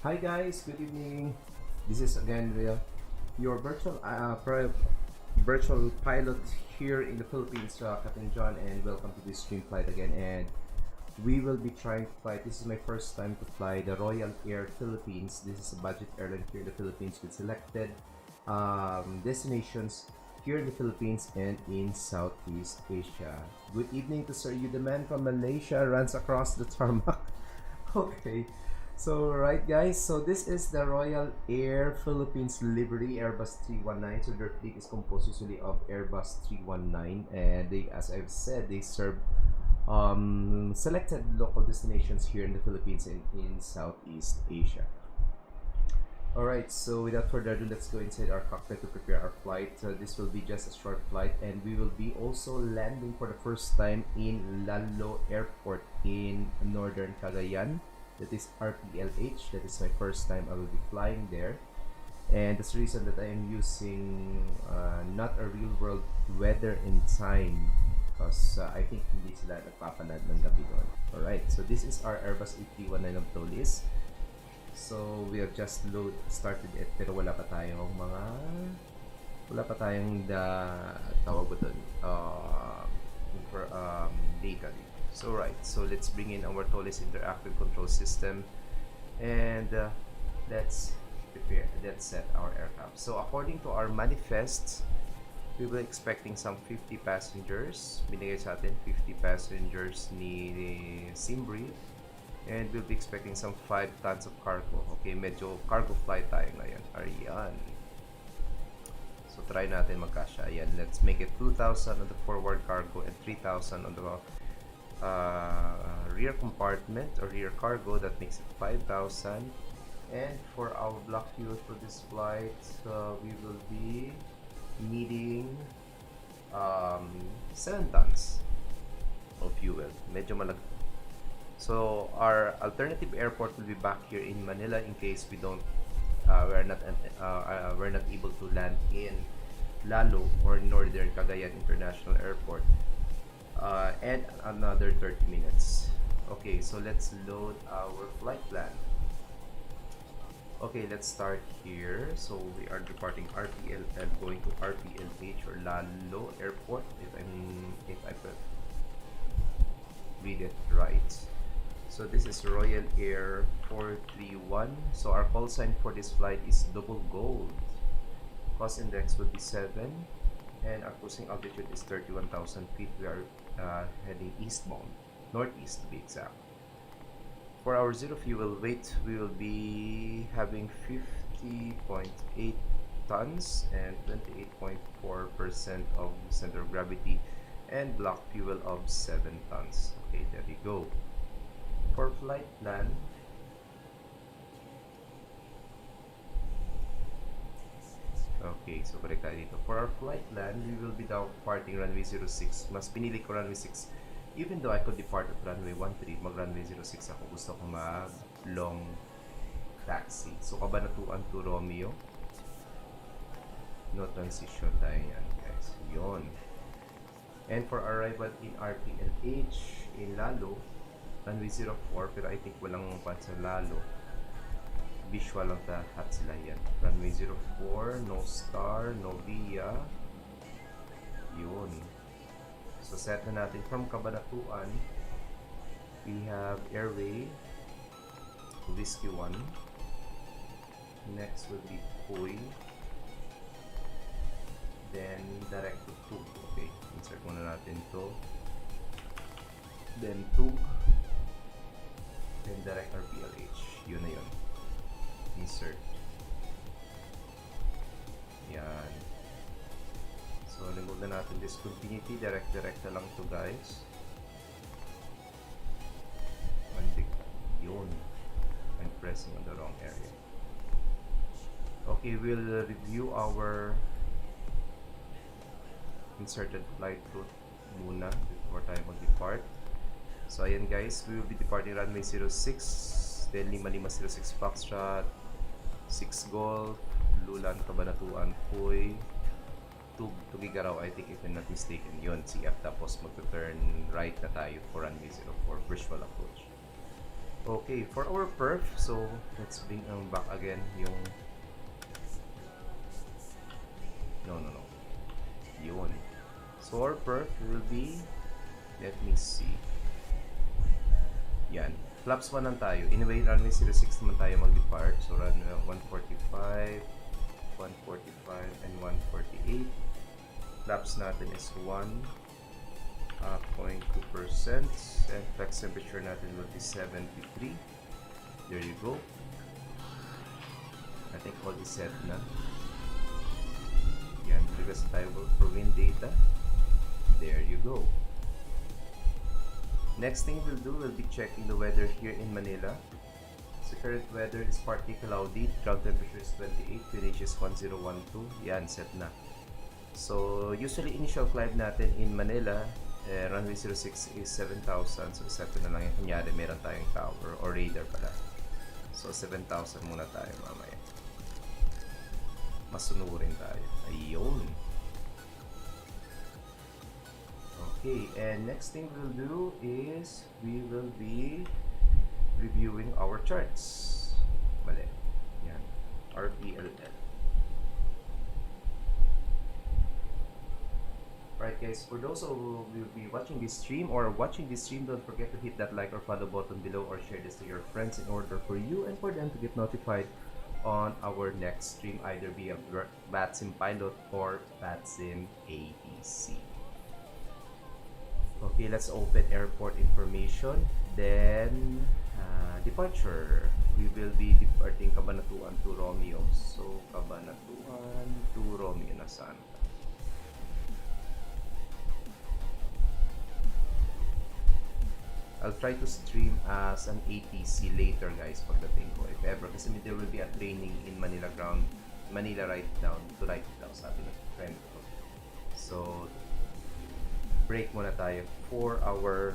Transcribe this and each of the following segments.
Hi guys, good evening. This is again your virtual pilot here in the Philippines, Captain John, and welcome to this stream flight again. And we will be trying to fly. This is my first time to fly the Royal Air Philippines. This is a budget airline here in the Philippines with selected destinations here in the Philippines and in Southeast Asia. Good evening to Sir You, the man from Malaysia runs across the tarmac. Okay. So right guys, so this is the Royal Air Philippines livery Airbus 319. So their fleet is composed usually of Airbus 319, and they, as I've said, they serve selected local destinations here in the Philippines and in Southeast Asia. Alright, so without further ado, let's go inside our cockpit to prepare our flight. This will be just a short flight, and we will be also landing for the first time in Lalo Airport in Northern Cagayan. That is RPLH. That is my first time I will be flying there, and that's the reason that I am using not a real world weather in time, because I think hindi sila nagpapaland ng gabi doon. Alright, so this is our Airbus A319 of Tolis. So we have just started it, pero wala pa tayong tawag ba doon, data. So right, so let's bring in our Tolis interactive control system, and let's set our aircraft. So according to our manifest, we were expecting some 50 passengers. Binigay sa atin 50 passengers ni Simbri, and we'll be expecting some 5 tons of cargo. Okay, medyo cargo flight tayo ngayon. Ayan. So try natin magkasya. Ayan, let's make it 2,000 on the forward cargo and 3,000 on the rear compartment or rear cargo. That makes it 5,000. And for our block fuel for this flight, we will be needing 7 tons of fuel. Medyo malag. So our alternative airport will be back here in Manila in case we don't we're not able to land in Lalo or Northern Cagayan International Airport, and another 30 minutes. Okay, so let's load our flight plan. Okay, let's start here. So we are departing RPLL, going to RPLH or Lalo Airport, if I could read it right. So this is Royal Air 431. So our call sign for this flight is double gold. Cost index will be 7, and our cruising altitude is 31,000 feet. We are heading eastbound, northeast to be exact. For our zero fuel weight, we will be having 50.8 tons and 28.4% of center of gravity, and block fuel of 7 tons. Okay, there we go. For flight plan, okay, so correct tayo dito. For our flight plan, we will be departing runway 06. Mas pinili ko runway 6. Even though I could depart at runway 13, mag runway 06 ako. Gusto ko mag long taxi. So Kabanatuan to Romeo. No transition tayo yan, guys. Yun. And for arrival in RPLH in Lalo, runway 04, pero I think walang pan sa Lalo. Visual lang lahat sila yan. Runway 04, no star, no via. Yun. So set na natin from Cabanatuan. We have airway Whiskey 1. Next will be Puy. Then direct to Tug. Okay, insert muna natin to. Then Tug. Then direct RPLH. Yun na yun. Insert. Yan. So remove na natin discontinuity. Direct na lang to, guys. Yun. I'm pressing on the wrong area. Okay, we'll review our inserted flight route muna before tayo mag-depart. So ayan guys, we will be departing runway 06, then 5506 Foxtrot, 6 Golf, Lulan, Cabanatuan, Puy, Tugigaraw, I think if I'm not mistaken, yun, CF, tapos mag-turn right na tayo for runway 04, visual approach. Okay, for our perf, so let's bring back again yung... No. Yun. So our perf will be... Let me see. Yan. Flaps 1 lang tayo. Anyway, runway 06 naman tayo mag-depart. So runway 145, 145, and 148. Flaps natin is 1.2%. And flex temperature natin will be 73. There you go. I think all is set na. Yan. Because tayo for wind data. There you go. Next thing we'll do will be checking the weather here in Manila. So current weather is partly cloudy. Ground temperature is 28. QNH is 1012. Yan, set na. So usually initial climb natin in Manila, runway 06 is 7,000. So set na lang yung kunyari meron tayong tower or radar pala. So 7,000 muna tayo mamaya. Masunurin tayo. Ayun. Okay, and next thing we'll do is we will be reviewing our charts. Mali. Yan. RPLL. Right guys, for those who will be watching this stream don't forget to hit that like or follow button below or share this to your friends in order for you and for them to get notified on our next stream either via VATSIM Pilot or VATSIM ABC. Okay, let's open airport information. Then, departure. We will be departing Cabanatuan to Romeo. So, Cabanatuan to Romeo na saan? I'll try to stream as an ATC later guys pagdating ko. If ever, kasi there will be a training in Manila ground. Manila right now, sabi ng friend ko. So, break muna tayo for our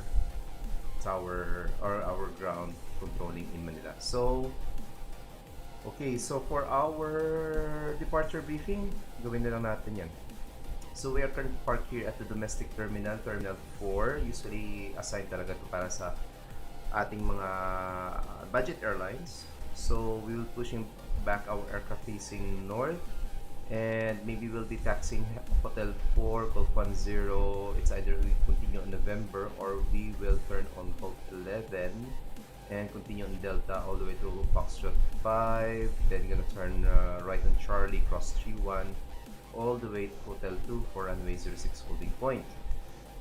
tower or our ground controlling in Manila. So, okay, so for our departure briefing, gawin na lang natin yan. So we are currently parked here at the domestic terminal, Terminal 4. Usually assigned talaga to para sa ating mga budget airlines. So we will pushing back our aircraft facing north. And maybe we'll be taxing Hotel 4, Gulf 10. It's either we continue in November or we will turn on Gulf 11 and continue on Delta all the way to Foxtrot 5. Then gonna turn right on Charlie, cross 31, all the way to Hotel 2 for runway 06 holding point.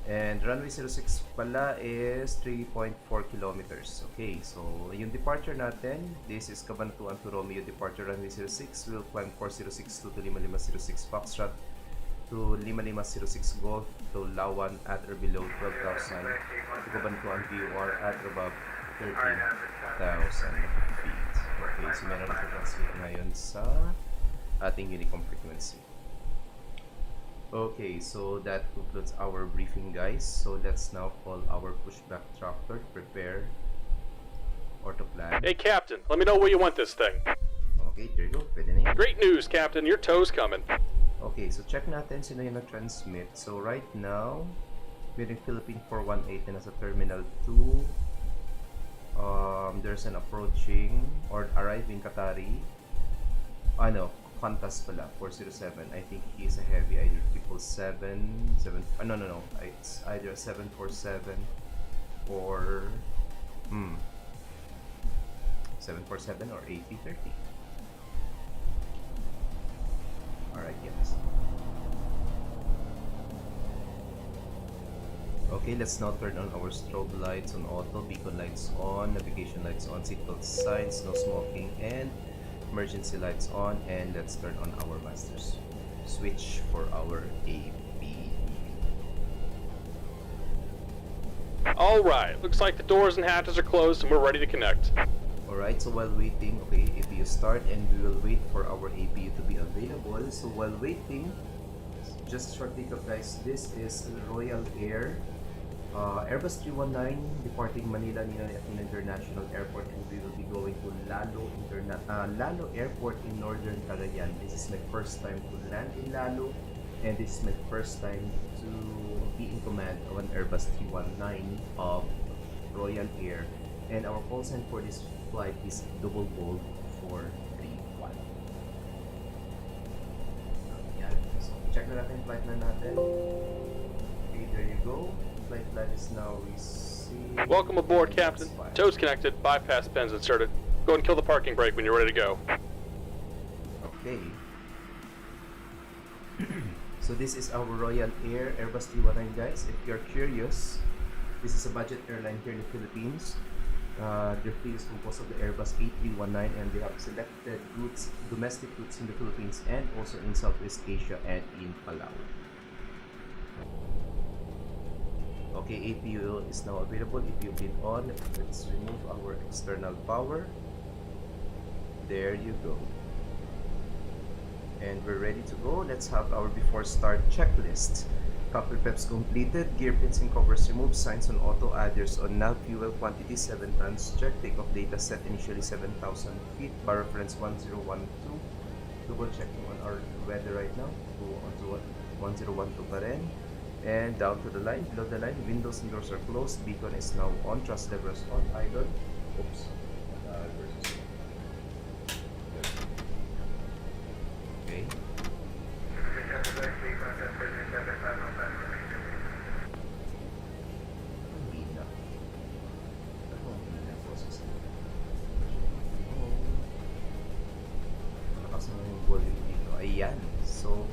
And runway 06 pala is 3.4 kilometers. Okay, so yung departure natin, this is Cabanatuan to Romeo departure runway 06. We'll climb 406 to 5506 Foxtrot to 5506 Golf to Lawan at or below 12,000 to Cabanatuan VOR at above 13,000 feet. Okay, so meron na transmit ngayon sa ating Unicom frequency. Okay, so that concludes our briefing guys. So let's now call our pushback tractor to prepare or to plan. Hey Captain, let me know where you want this thing. Okay, there you go. Pwede na yun. Great news, Captain. Your tow's coming. Okay, so check natin sino yung nag-transmit. So right now, we're in Philippine 418 na nasa Terminal 2. There's an approaching or arriving Qatari. Qantas pala, 407. I think he is a heavy, either 777, no. It's either 747 or 747 or A330. Alright, yes. Okay, let's now turn on our strobe lights on auto, beacon lights on, navigation lights on, seatbelt signs, no smoking, and emergency lights on. And let's turn on our master switch for our APU. Alright, looks like the doors and hatches are closed and we're ready to connect. Alright, so while waiting, okay, APU start, and we will wait for our APU to be available. So while waiting, just a short recap guys, this is Royal Air Airbus 319 departing Manila International Airport, and we will be going to Lalo Airport in Northern Cagayan. This is my first time to land in Lalo, and this is my first time to be in command of an Airbus 319 of Royal Air And our call sign for this flight is double bold 431. Yan. So, check na natin flight plan natin. Okay, there you go. Flight plan is now received. Welcome aboard, Captain. Toes connected, bypass pins inserted. Go and kill the parking brake when you're ready to go. Okay. So this is our Royal Air Airbus 319, guys. If you're curious, this is a budget airline here in the Philippines. Their fleet is composed of the Airbus A319, and they have selected routes, domestic routes in the Philippines and also in Southeast Asia and in Palau. Okay, APU is now available. If you've been on, let's remove our external power. There you go. And we're ready to go. Let's have our before start checklist. Copper peps completed, gear pins and covers removed, signs on auto, adders on nav, fuel quantity 7 tons, check, takeoff data set initially 7,000 feet, bar reference 1012, double checking on our weather right now, 1012 pa rin, and down to the line, below the line, windows and doors are closed, beacon is now on, thrust levers on, idle, oops, okay. Ayan. So,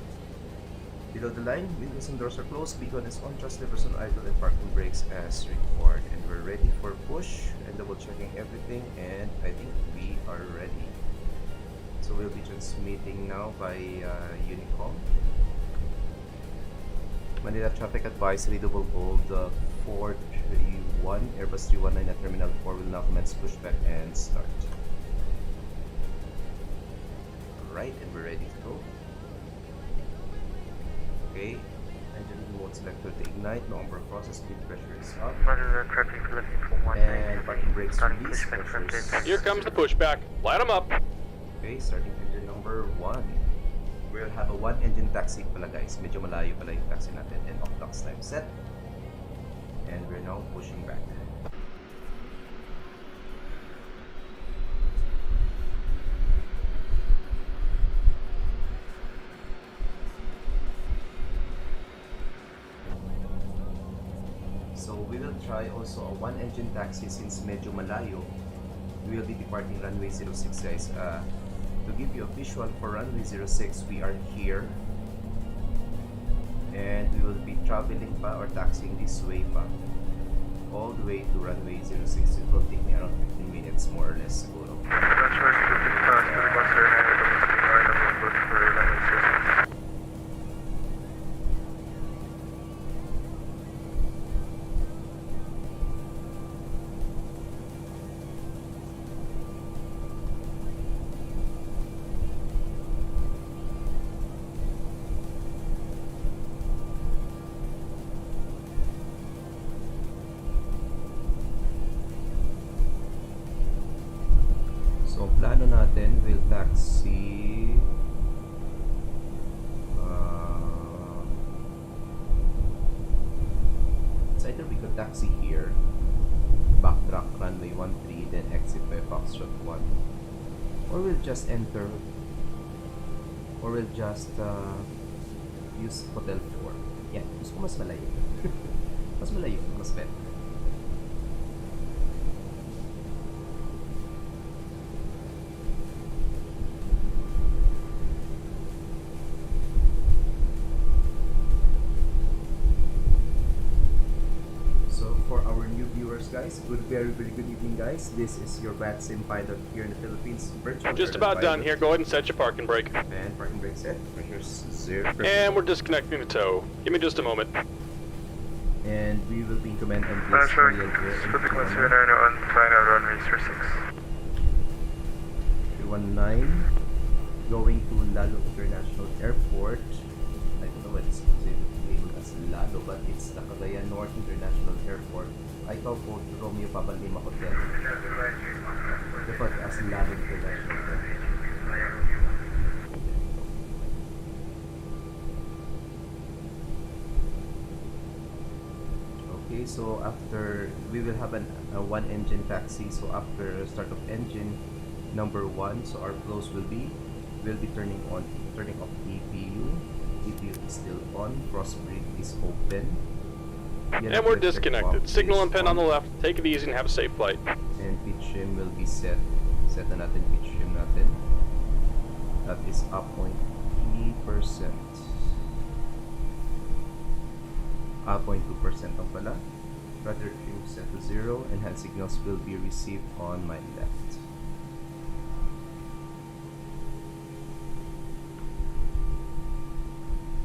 below the line, windows and doors are closed, beacon is on, thrust levers on idle, and parking brakes as required. And we're ready for push and double checking everything, and I think we are ready. So we'll be transmitting now by Unicom. Manila traffic advisory, double bold 431, Airbus 319 at Terminal 4 will now commence pushback and start. Alright, and we're ready to go. Okay, engine mode selector to ignite, number process, speed pressure is up. And parking brakes release, pressures. Here comes the pushback. Light them up. Okay, starting engine number 1. We'll have a 1 engine taxi pala, guys. Medyo malayo pala yung taxi natin. And off-tax time set. And we're now pushing back. So we will try also a 1 engine taxi since medyo malayo. We will be departing runway 06, guys. To give you a visual for runway 06, we are here. And we will be traveling pa or taxiing this way pa. All the way to runway 06. It will take me around 15 minutes more or less siguro. So, plano natin, we'll taxi it's either we could taxi here, backtrack runway 13, then exit by Foxtrot 1, or we'll just enter, or we'll just use Hotel 4. Yan, gusto ko mas malayo. Mas malayo, mas better. Guys, very good evening, guys. This is your VATSIM pilot here in the Philippines. Just about done here. Go ahead and set your parking brake. And parking brake set. Pressure's 0. And we're disconnecting the tow. Give me just a moment. And we will be in command on this Royal Air on final runway 06. 319 going to Lalo International Airport. I don't know what it's labeled as Lalo, but it's the Cagayan North International Airport. Ikaw po, Romeo Papa Lima Hotel. Referred as Lalo International Airport. Okay, so after we will have an one engine taxi. So after start of engine number 1, so our flows will be turning off EPU. EPU is still on. Crossbreed is open. And we're disconnected. Signal and pin on the left. Take it easy and have a safe flight. And pitch trim will be set. Set na natin pitch trim natin. That is up 0.3%. 0.2% ang pala. Rudder trim set to 0 and hand signals will be received on my left.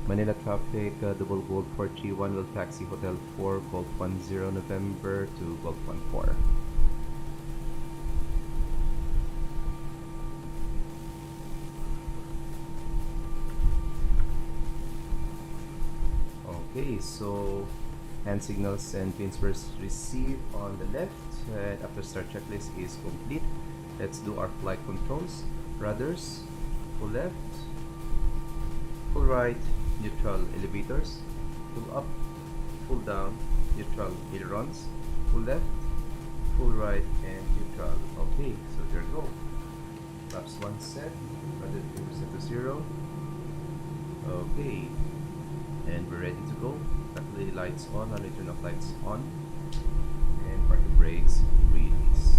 Manila traffic, double Gold 431 will taxi Hotel 4, Golf 10 November to Golf 14. Okay, so hand signals and pins were received on the left, and after start checklist is complete, let's do our flight controls. Rudders, full left, full right, neutral elevators, full up, full down, neutral ailerons, full left, full right, and neutral. Okay, so there you go. Flaps 1 set, rudder trim set to 0. Okay, and we're ready to go. Tackle lights on, I'll turn off lights on, and parking brakes release.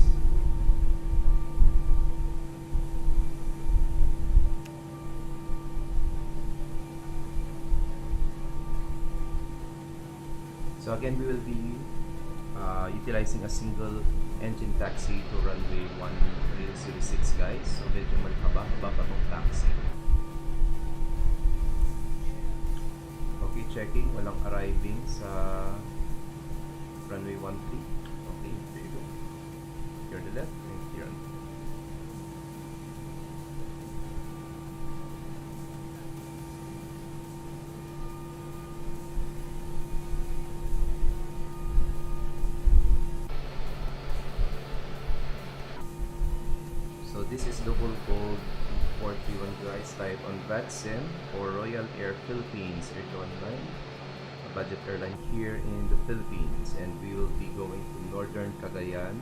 So again, we will be utilizing a single engine taxi to runway 1006, guys. So medyo malhaba pa tong taxi. Okay, checking, walang arriving sa runway 13. Okay, there you go. Clear the left and clear on. So this is double Gold 431, guys, live on VATSIM for Royal Air Philippines A319, a budget airline here in the Philippines, and we will be going to Northern Cagayan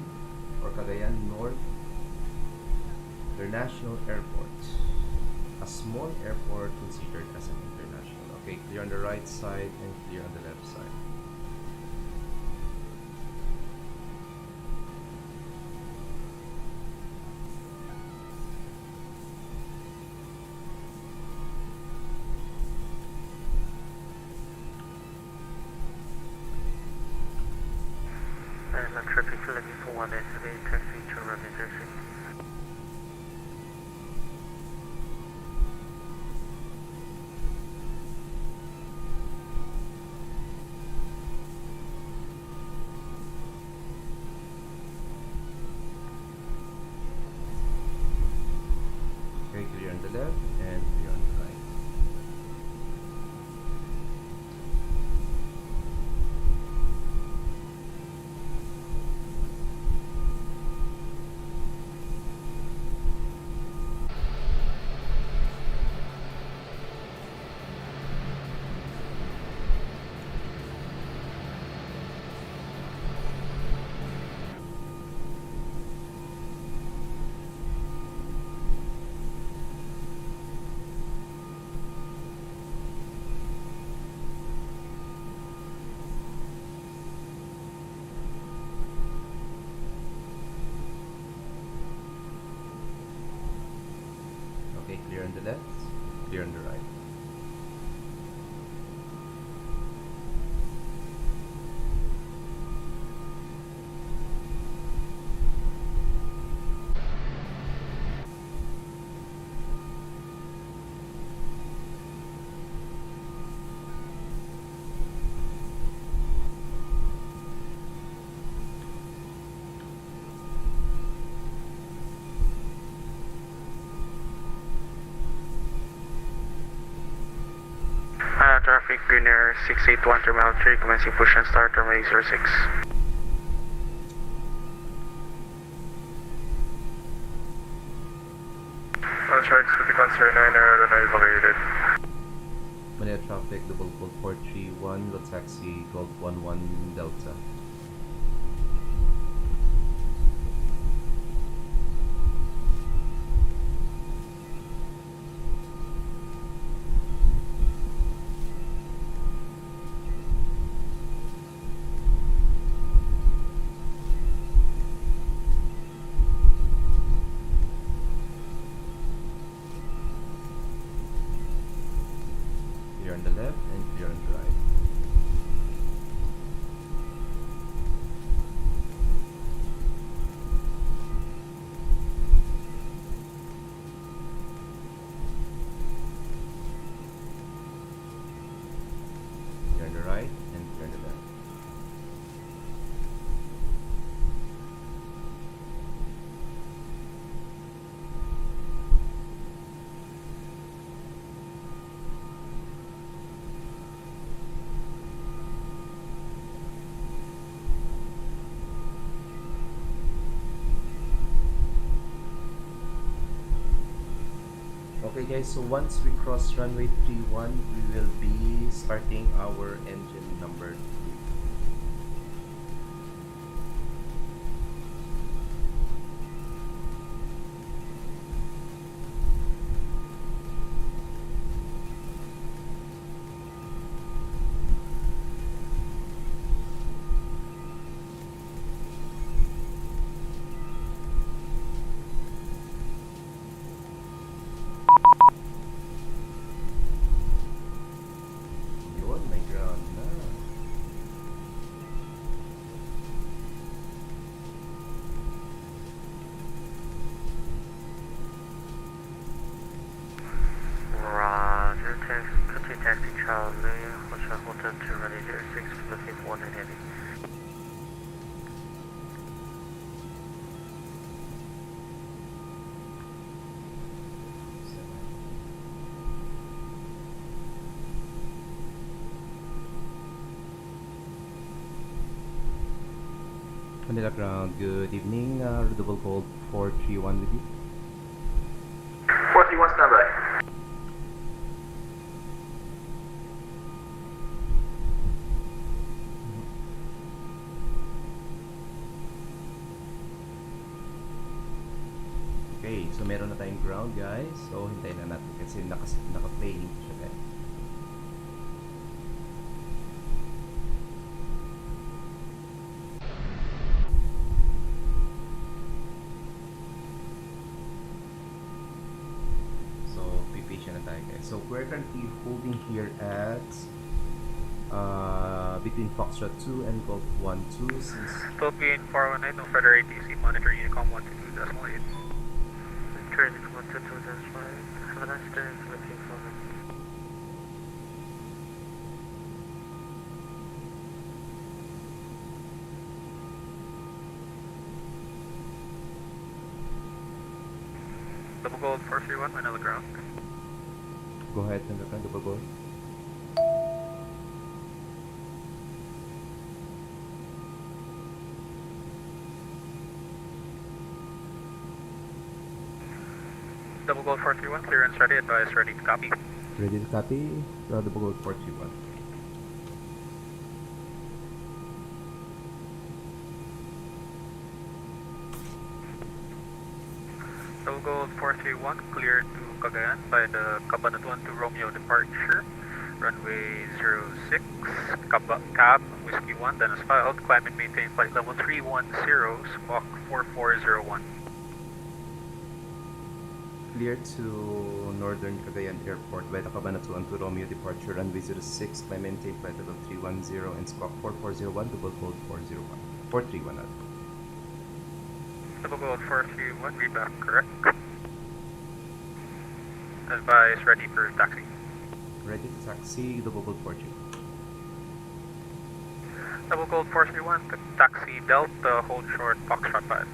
or Cagayan North International Airport, a small airport considered as an international. Okay, clear on the right side and clear on the left side. Traffic looking for 1 SBA taxi to runway 06. Okay, clear on the left and clear on the right. Okay, clear on the left, clear on the right. Traffic Greener 681 Terminal 3, commencing push and start runway 06. All tracks with the concern 9 are evaluated. Manila traffic, double Gold 431, will taxi Golf 11 Delta. Clear on the left and clear on the right. Clear on the right and clear on the left. Okay guys, so once we cross runway 31, we will be starting our engine number 2. Yun, may ground na. Roger, continue taxi Charlie, Hotel Hotel 2 ready 06, looking for 1 heavy. Manila ground, good evening. Double Gold 431 with you. 431 standby. Okay, so meron na tayong ground guys. So hintayin na natin kasi naka-playing siya guys. So patient na tayo guys. So we're currently holding here at between Foxtrot 2 and Golf 1-2 since Still being 419, no further ATC, monitor Unicom 122.8. Turn Unicom 122.5. Have a nice day, looking forward. Double Gold 431, Manila ground. go ahead and look at Double Gold. Double Gold 431, clearance ready, advise ready to copy. Ready to copy, Double Gold 431. Double Gold 431, cleared to Cagayan by the Cabanatuan to Romeo departure. Runway 06, cab, Whiskey 1, then as filed, climb and maintain flight level 310, squawk 4401. Clear to Northern Cagayan Airport by the Cabanatuan to Romeo departure, runway 06, climb and maintain flight level 310 and squawk 4401, Double Gold 401, 431. Double Gold 431, read back correct. Advise ready for taxi. Ready to taxi, Double Gold 431. Double Gold 431, taxi Delta, hold short, Foxtrot 5.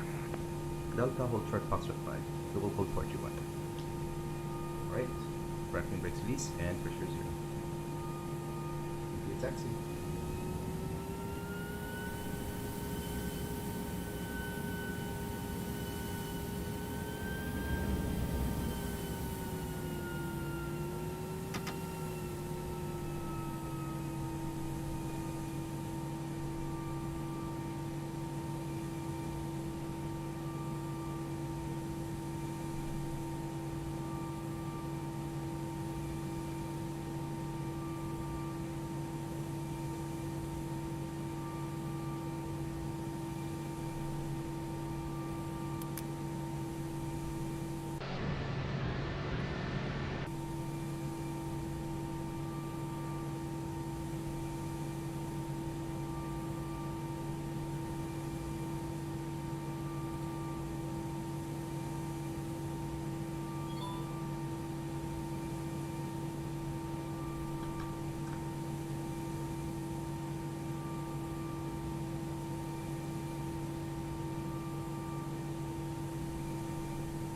Delta, hold short, Foxtrot 5, Double Gold 431. Alright, braking brakes release and pressure 0. Complete taxi.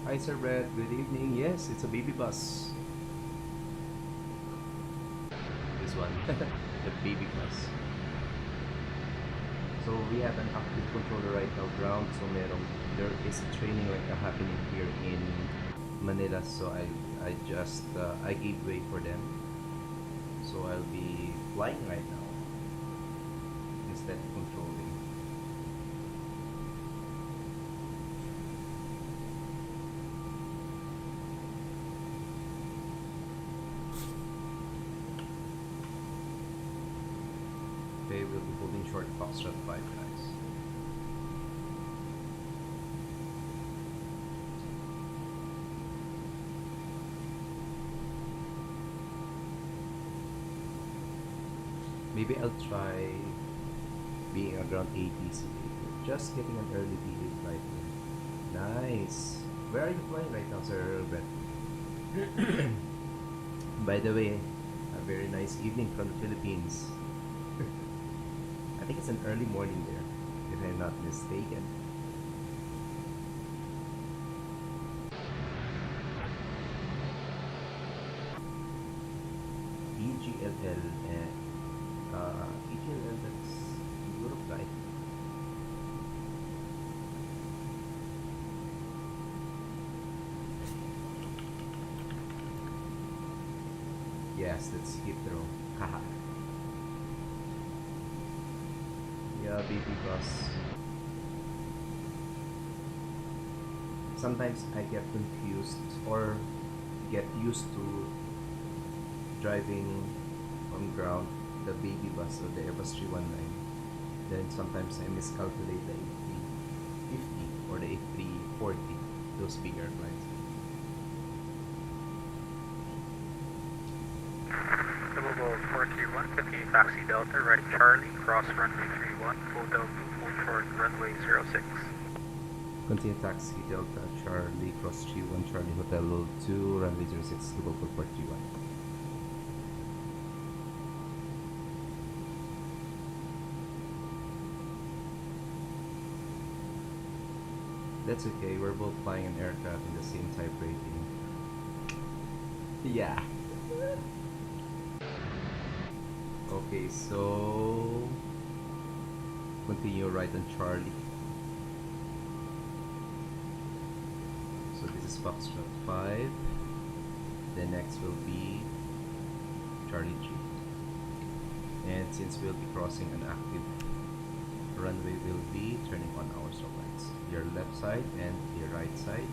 Hi, Sir Brett. Good evening. Yes, it's a baby bus. This one, the baby bus. So we have an active controller right now, ground. So there is training like happening here in Manila. So I gave way for them. So I'll be flying right now instead of controlling. Okay, we'll be holding short Foxtrot 5, guys. Maybe I'll try being around ATC. Just getting an early PA flight. Nice. Where are you flying right now, Sir Brett? By the way, a very nice evening from the Philippines. I think it's an early morning there, if I'm not mistaken. EGLL and EGLL, that's Europe, right? Yes, that's Heathrow. Haha. Yeah, baby bus. Sometimes I get confused or get used to driving on ground the baby bus or the Airbus 319. Then sometimes I miscalculate the A350 or the A340, those big airplanes. Double 431, continue taxi Delta, right Charlie, cross runway 31, Hotel 2, hold short runway 06. Continue taxi Delta Charlie, cross 31 Charlie, Hotel 2, runway 06, double 431. That's okay, we're both flying an aircraft in the same type rating. Yeah. Okay, so continue right on Charlie. So this is Foxtrot 5. The next will be Charlie G. And since we'll be crossing an active runway, we'll be turning on our stop lights. Your left side and your right side.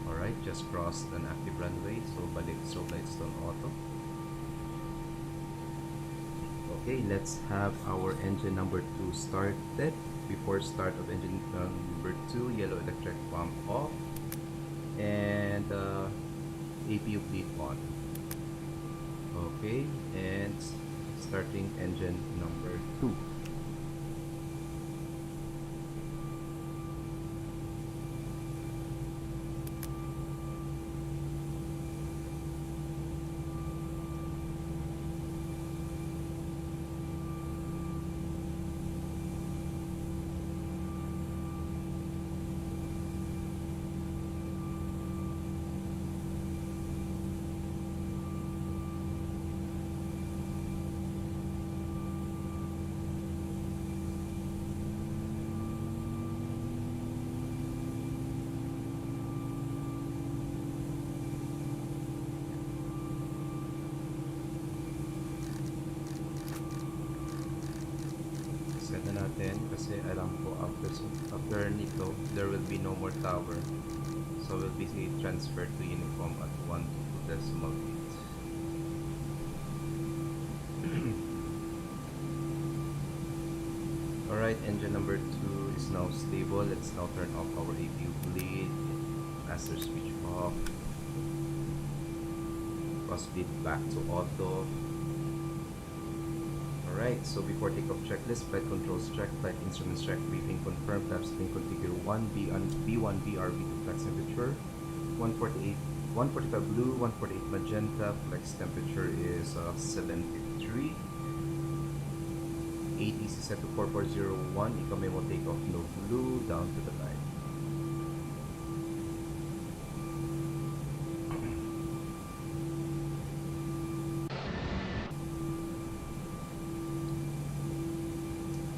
Alright, just crossed an active runway, so balik stop lights on auto. Okay, let's have our engine number 2 started. Before start of engine number 2, yellow electric pump off and APU bleed on. Okay, and starting engine number 2. Set na natin kasi alam ko after nito there will be no more tower, so we'll be transferred to uniform at 1 decimal 8. Alright, engine number 2 is now stable. Let's now turn off our APU bleed, master switch off, cross bleed back to auto. Alright, so before takeoff checklist, flight controls check, flight instruments check, briefing confirmed, flaps being configure 1, B1, BR, B2 flex temperature, 148, 145 blue, 148 magenta, flex temperature is 73, ATC set to 4401, Icamemo takeoff no blue, down to the line.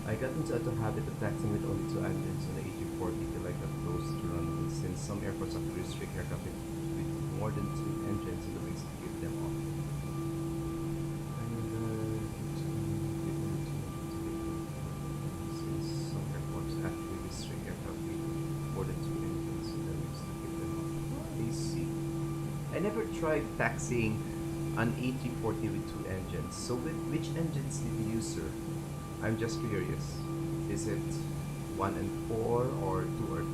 I got into the habit of taxiing with only 2 engines on the A340 till I got close to runway, since some airports have to restrict aircraft with more than 2 engines in the wings to give them off. Since some airports actually restrict aircraft with more than 2 engines in the wings to give them off. I see. I never tried taxiing an A340 with 2 engines. So which engines did you use, sir? I'm just curious. Is it 1 and 4 or 2 or 3?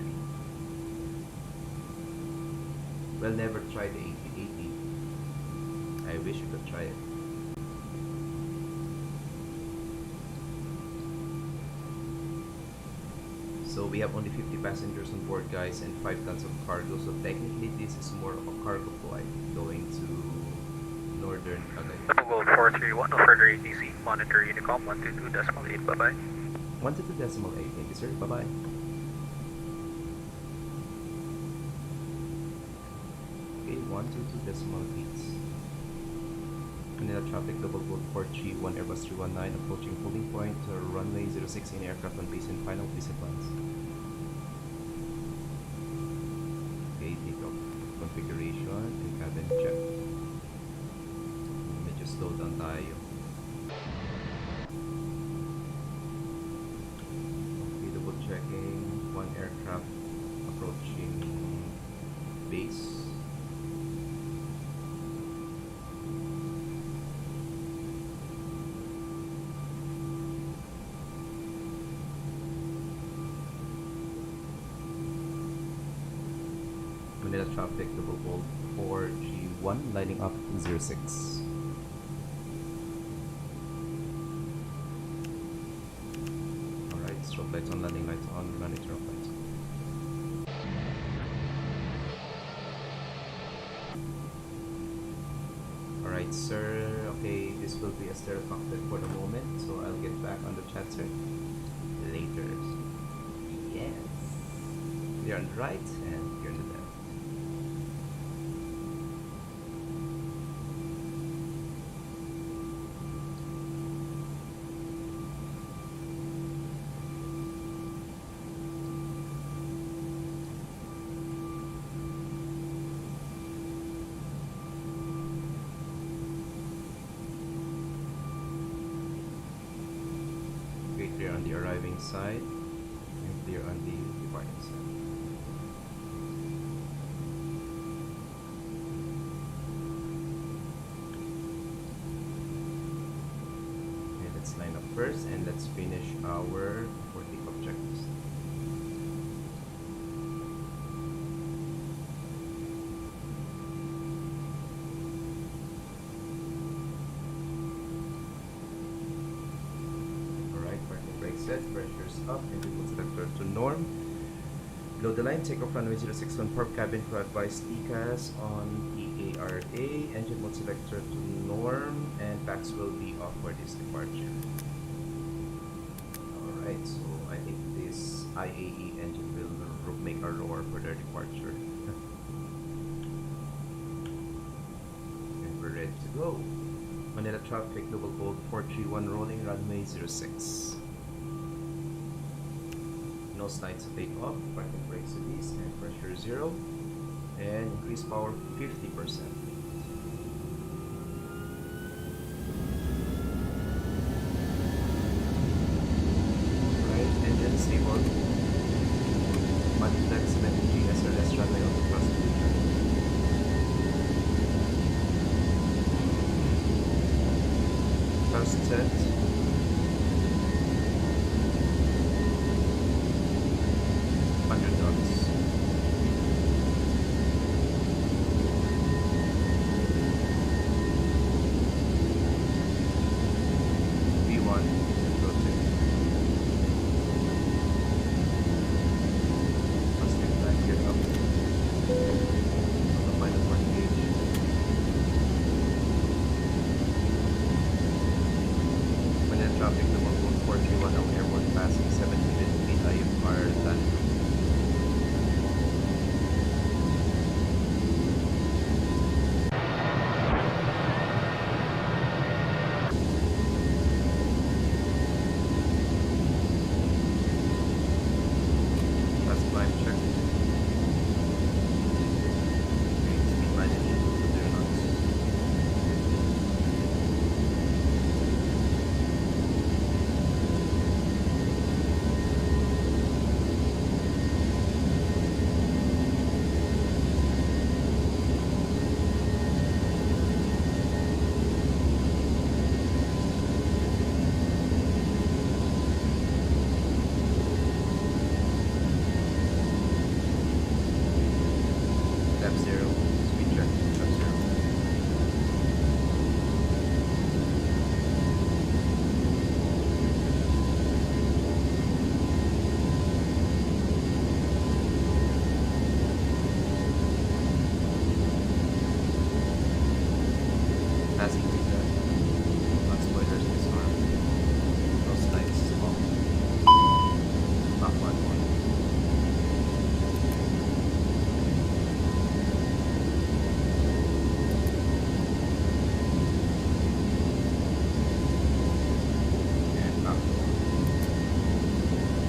Well, never try the 8080. I wish you could try it. So we have only 50 passengers on board, guys, and 5 tons of cargo. So technically this is more of a cargo flight going to northern Cagayan. Double 431, no further ATC. Monitor Unicom 122.8, bye-bye. 122.8, thank you, sir. Bye-bye. Okay, 122.8. Manila traffic, double board 431, Airbus 319, approaching holding point, runway 06 in aircraft on base and final, please advance. Okay, takeoff configuration and cabin check. Medyo slow down tayo. Okay, double checking, 1 aircraft approaching base. Manila traffic, double bold 4G1, lining up 06. Alright, strobe lights on, landing lights on, running strobe lights on. Alright, sir. Okay, this will be a stereo cockpit for the moment, so I'll get back on the chat, sir, later. Yes. You're on the right and you're on the left. Clear on the arriving side and clear on the departing side. Okay, let's line up first and let's finish our takeoff checklist. Set, pressures up, engine selector to norm. Below the line, takeoff runway 06 on port cabin to advise TCAS on EARA, engine mode selector to norm, and packs will be off for this departure. Alright, so I think this IAE engine will make a roar for their departure. And we're ready to go. Manila traffic, double bold 431, rolling runway 06. No slides to take off, parking brakes release, and pressure 0, and increase power 50%. Right, engine stable. Multiplex 70G SRS runway on the cross division. Thrust set. V1 climb check. Great speed management to their knots. Lap 0, speed check, lap 0. Passing through that. Not spoilers this arm. No snipes. Oh. Not one. And up.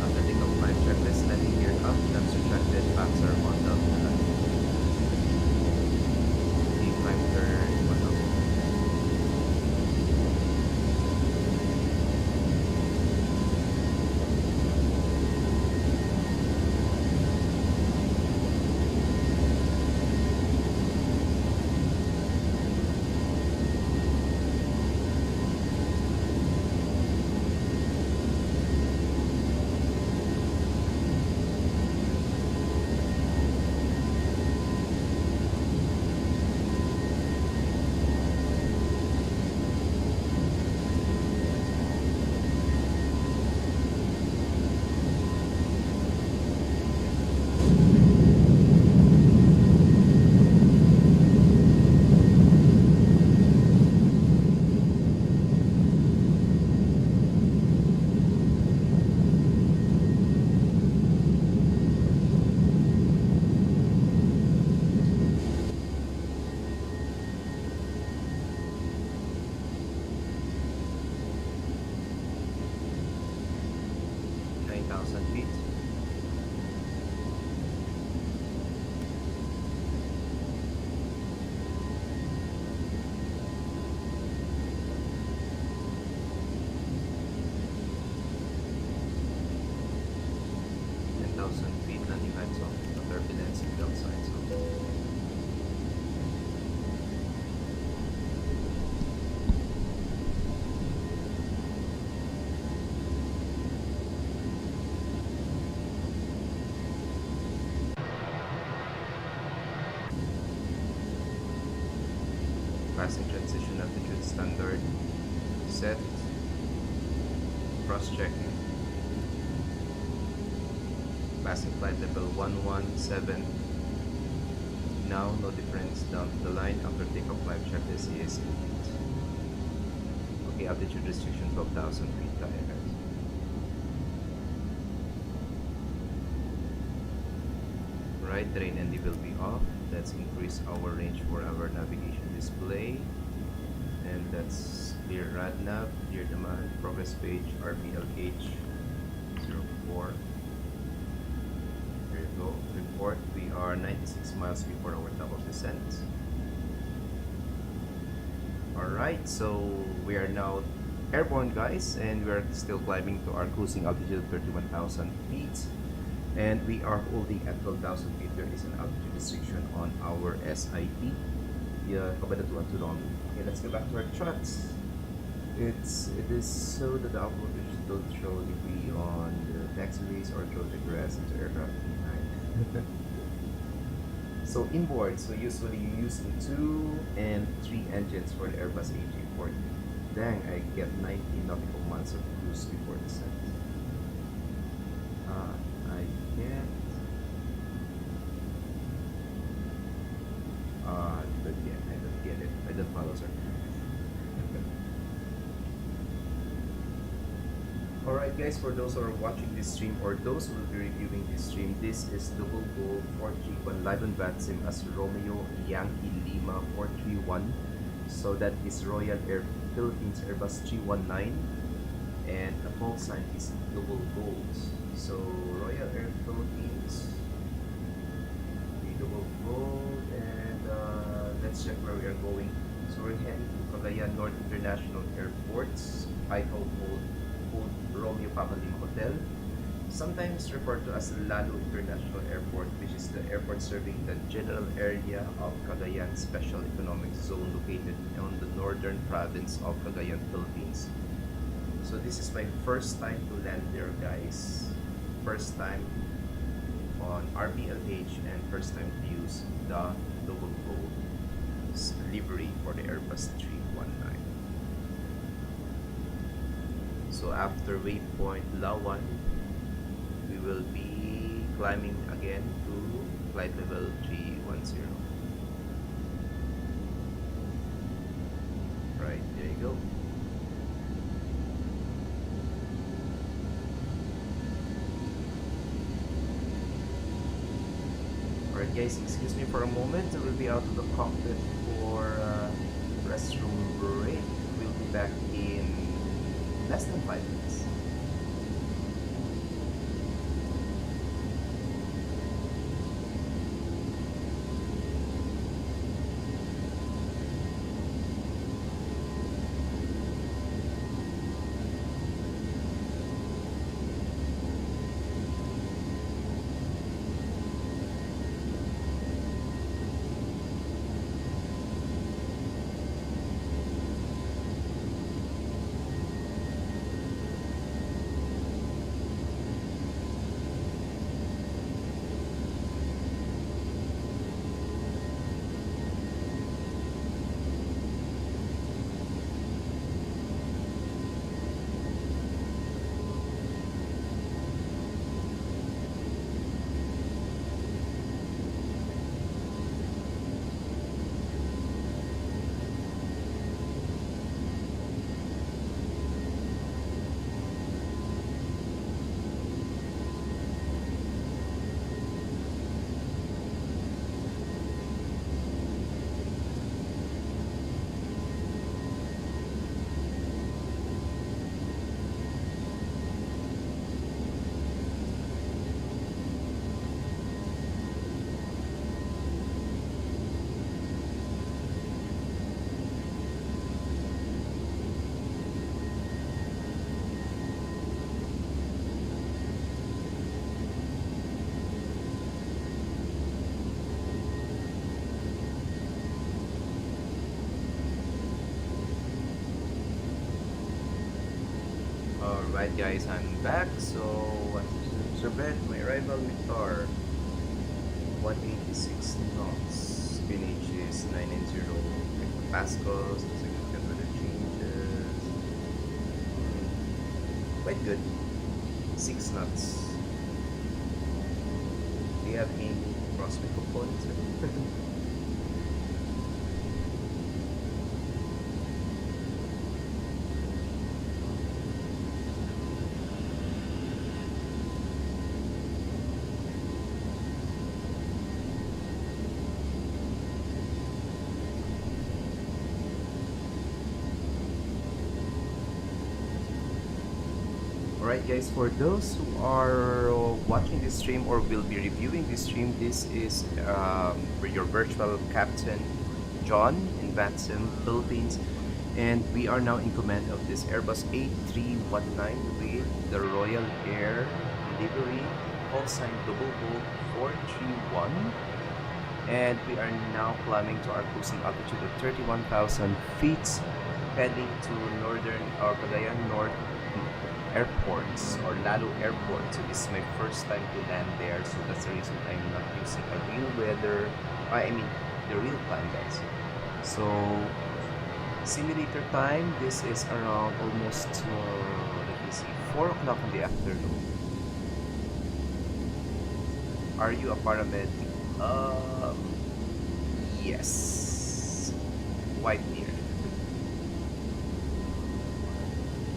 After takeoff climb checklist, landing gear up, flaps retracted, backs are on the line. Deep climb turn, 1000. Feet. Feet, landing lights off, the turbulence and belt signs off. Passing transition altitude standard set, cross checking. Passing flight level 117. Now no difference down the line after takeoff climb checklist is complete. Okay, altitude restriction 12,000 feet high, guys. Right, terrain ND will be off. Let's increase our range for our navigation display. And that's clear RadNav, clear demand, progress page, RPLH 04. There you go, report. We are 96 miles before our top of descent. Alright, so we are now airborne, guys, and we are still climbing to our cruising altitude of 31,000 feet. And we are holding at 12,000 feet. There is an altitude restriction on our SIP. Kabanatuan to Romney. Okay, let's go back to our charts. It is so that the operators don't show degree on the taxiways or throw the grass into aircraft behind. So inboard, so usually you use 2 and 3 engines for the Airbus A340. Dang, I get 90 nautical miles of cruise before descent. I get I don't get it. I don't follow, sir. Alright guys, for those who are watching this stream or those who will be reviewing this stream, this is Double Gold 431 live on VATSIM as Romeo Yankee Lima 431. So that is Royal Air Philippines Airbus 319, and the call sign is Double Gold. So Royal Air Philippines are going. So we're heading to Cagayan North International Airport's Title Old Romeo Papa Lima Hotel, sometimes referred to as Lalo International Airport, which is the airport serving the general area of Cagayan Special Economic Zone located on the northern province of Cagayan, Philippines. So this is my first time to land there, guys. First time on RPLH and first time to use the double gold livery for the Airbus 319. So after waypoint Lawan, we will be climbing again to flight level 310. Right, there you go. Alright guys, excuse me for a moment. I will be out of the cockpit for restroom break. We'll be back in less than 5 minutes. Alright guys, I'm back. So observe my arrival METAR 186 knots, spinach is 990 hectopascals, no significant weather changes. Quite good. 6 knots. Do you have any crosswind components? Alright guys, for those who are watching this stream or will be reviewing this stream, this is your virtual captain John in VATSIM, Philippines, and we are now in command of this Airbus A319 with the Royal Air livery, call sign double gold 431, and we are now climbing to our cruising altitude of 31,000 feet, heading to northern Cagayan North airports or Lalo Airport. So this is my first time to land there, so that's the reason I'm not using a real weather, the real time, guys. So simulator time, this is around almost let me see, 4 o'clock in the afternoon. Are you a paramedic? Yes, white beard.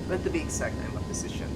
But to be exact, I'm a physician.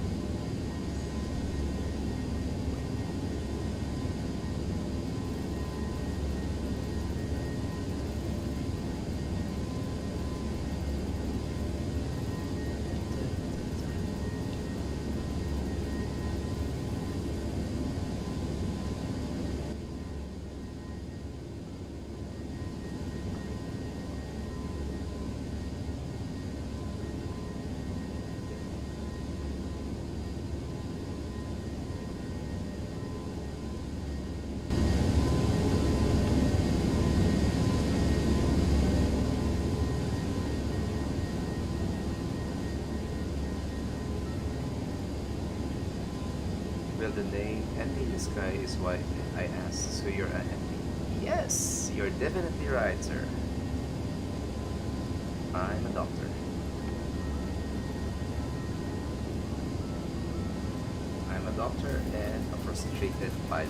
the name Andy in the Sky is why I asked. So you're an Andy? Yes, you're definitely right, sir. I'm a doctor. I'm a doctor and a frustrated pilot.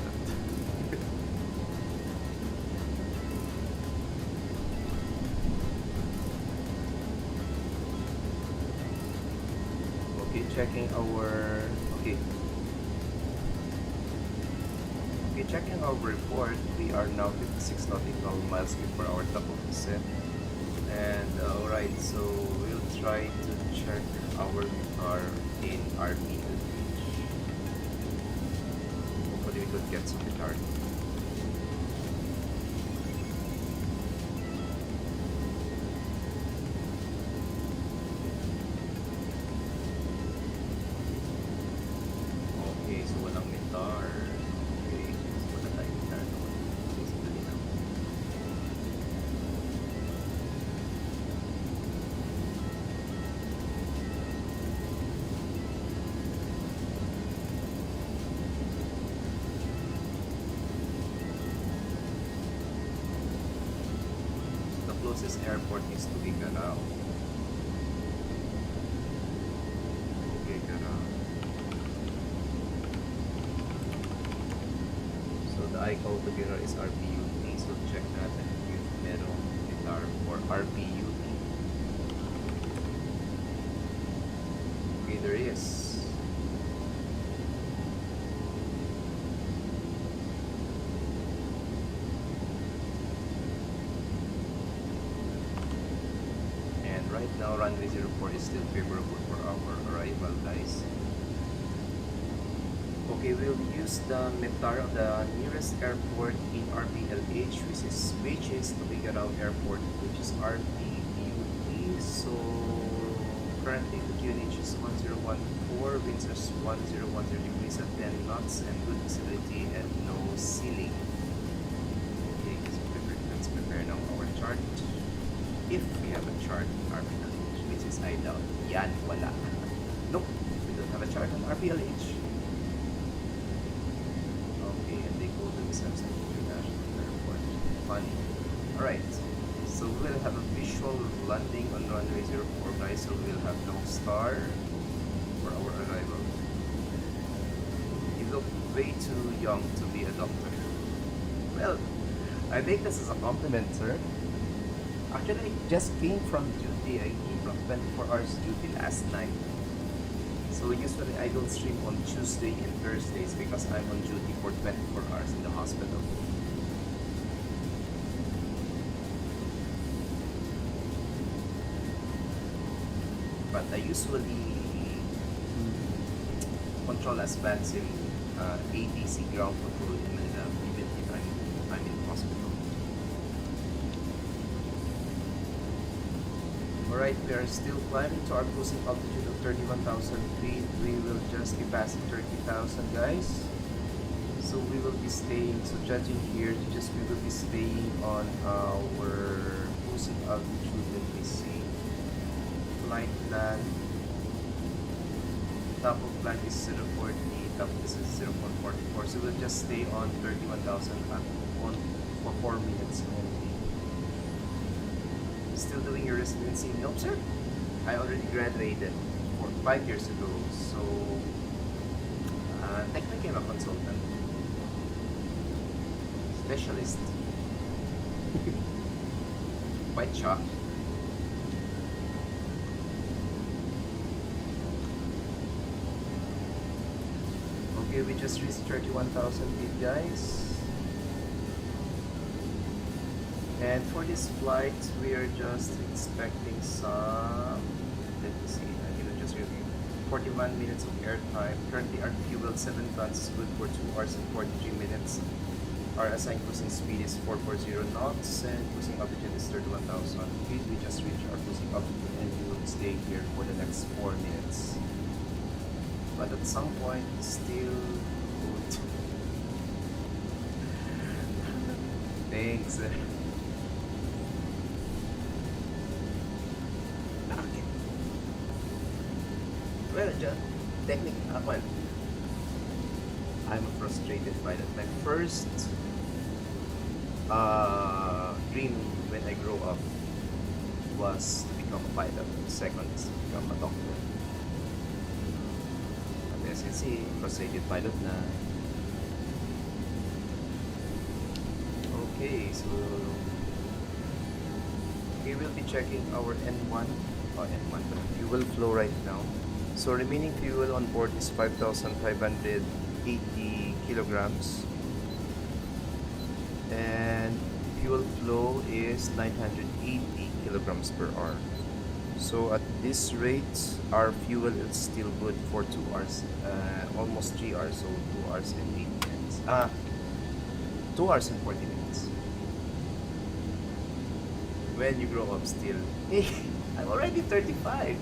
Okay, checking our... Okay. Okay, checking our report. We are now 56 nautical miles before our top of the set. And alright, so we'll try to check our car in RPLH. Hopefully we could get some guitar. Okay, so walang guitar. Okay, so wala tayong guitar naman. Okay, so dali na. The closest airport is to Bigarao. Bigarao. So the icon to Bigarao is RPUT. So check natin if merong guitar for RPUT. Okay, there is. And right now runway 04 is still favorable for our arrival, guys. Okay, we'll use the METAR of the nearest airport in RPLH, which is Tubigarao Airport, which is RPUT. So currently the QNH is 1014, winds are 1010 degrees at 10 knots, and good visibility and no ceiling. Okay, so let's prepare now our chart. If we have a chart in RPLH, which is I doubt. Yan, wala. Nope, we don't have a chart on RPLH. Okay, and they go to the Samsung International Airport. Funny. Alright, so we'll have a visual landing on runway 04, guys. So we'll have no star for our arrival. You look way too young to be a doctor. Well, I think this is a compliment, sir. Actually, I just came from duty. I came from 24 hours duty last night. So usually I don't stream on Tuesday and Thursdays because I'm on duty for 24 hours in the hospital. But I usually control as VATSIM ATC ground control in Manila, even if I'm in hospital. Alright, we are still climbing to our cruising altitude of 31,000 feet. We will just be passing 30,000, guys. So we will be staying, so judging here, we will be staying on our cruising altitude. Let me see. Flight plan. Top of flight is 040, top of this is 0.44. So we'll just stay on 31,000 for 4 minutes only. Still doing your residency? Nope, sir. I already graduated 5 years ago. So, technically I'm a consultant. Specialist. Quite shocked. Okay, we just reached 31,000 feet, guys. And for this flight, we are just expecting some, let me see, I'm gonna just review. 41 minutes of airtime. Currently our fuel 7 tons is good for 2 hours and 43 minutes. Our assigned cruising speed is 440 knots and cruising altitude is 31,000 feet. We just reached our cruising altitude and we will stay here for the next 4 minutes. But at some point, still good. Thanks. Well, technically, well, I'm a frustrated pilot. My first dream when I grow up was to become a pilot. Second is to become a doctor. But as you see, frustrated pilot na. Okay, so we will be checking our N1 or N1 but fuel flow right now. So remaining fuel on board is 5,580 kilograms and fuel flow is 980 kilograms per hour. So at this rate, our fuel is still good for 2 hours, almost 3 hours, so 2 hours and 8 minutes. 2 hours and 40 minutes. When you grow up still, hey, I'm already 35.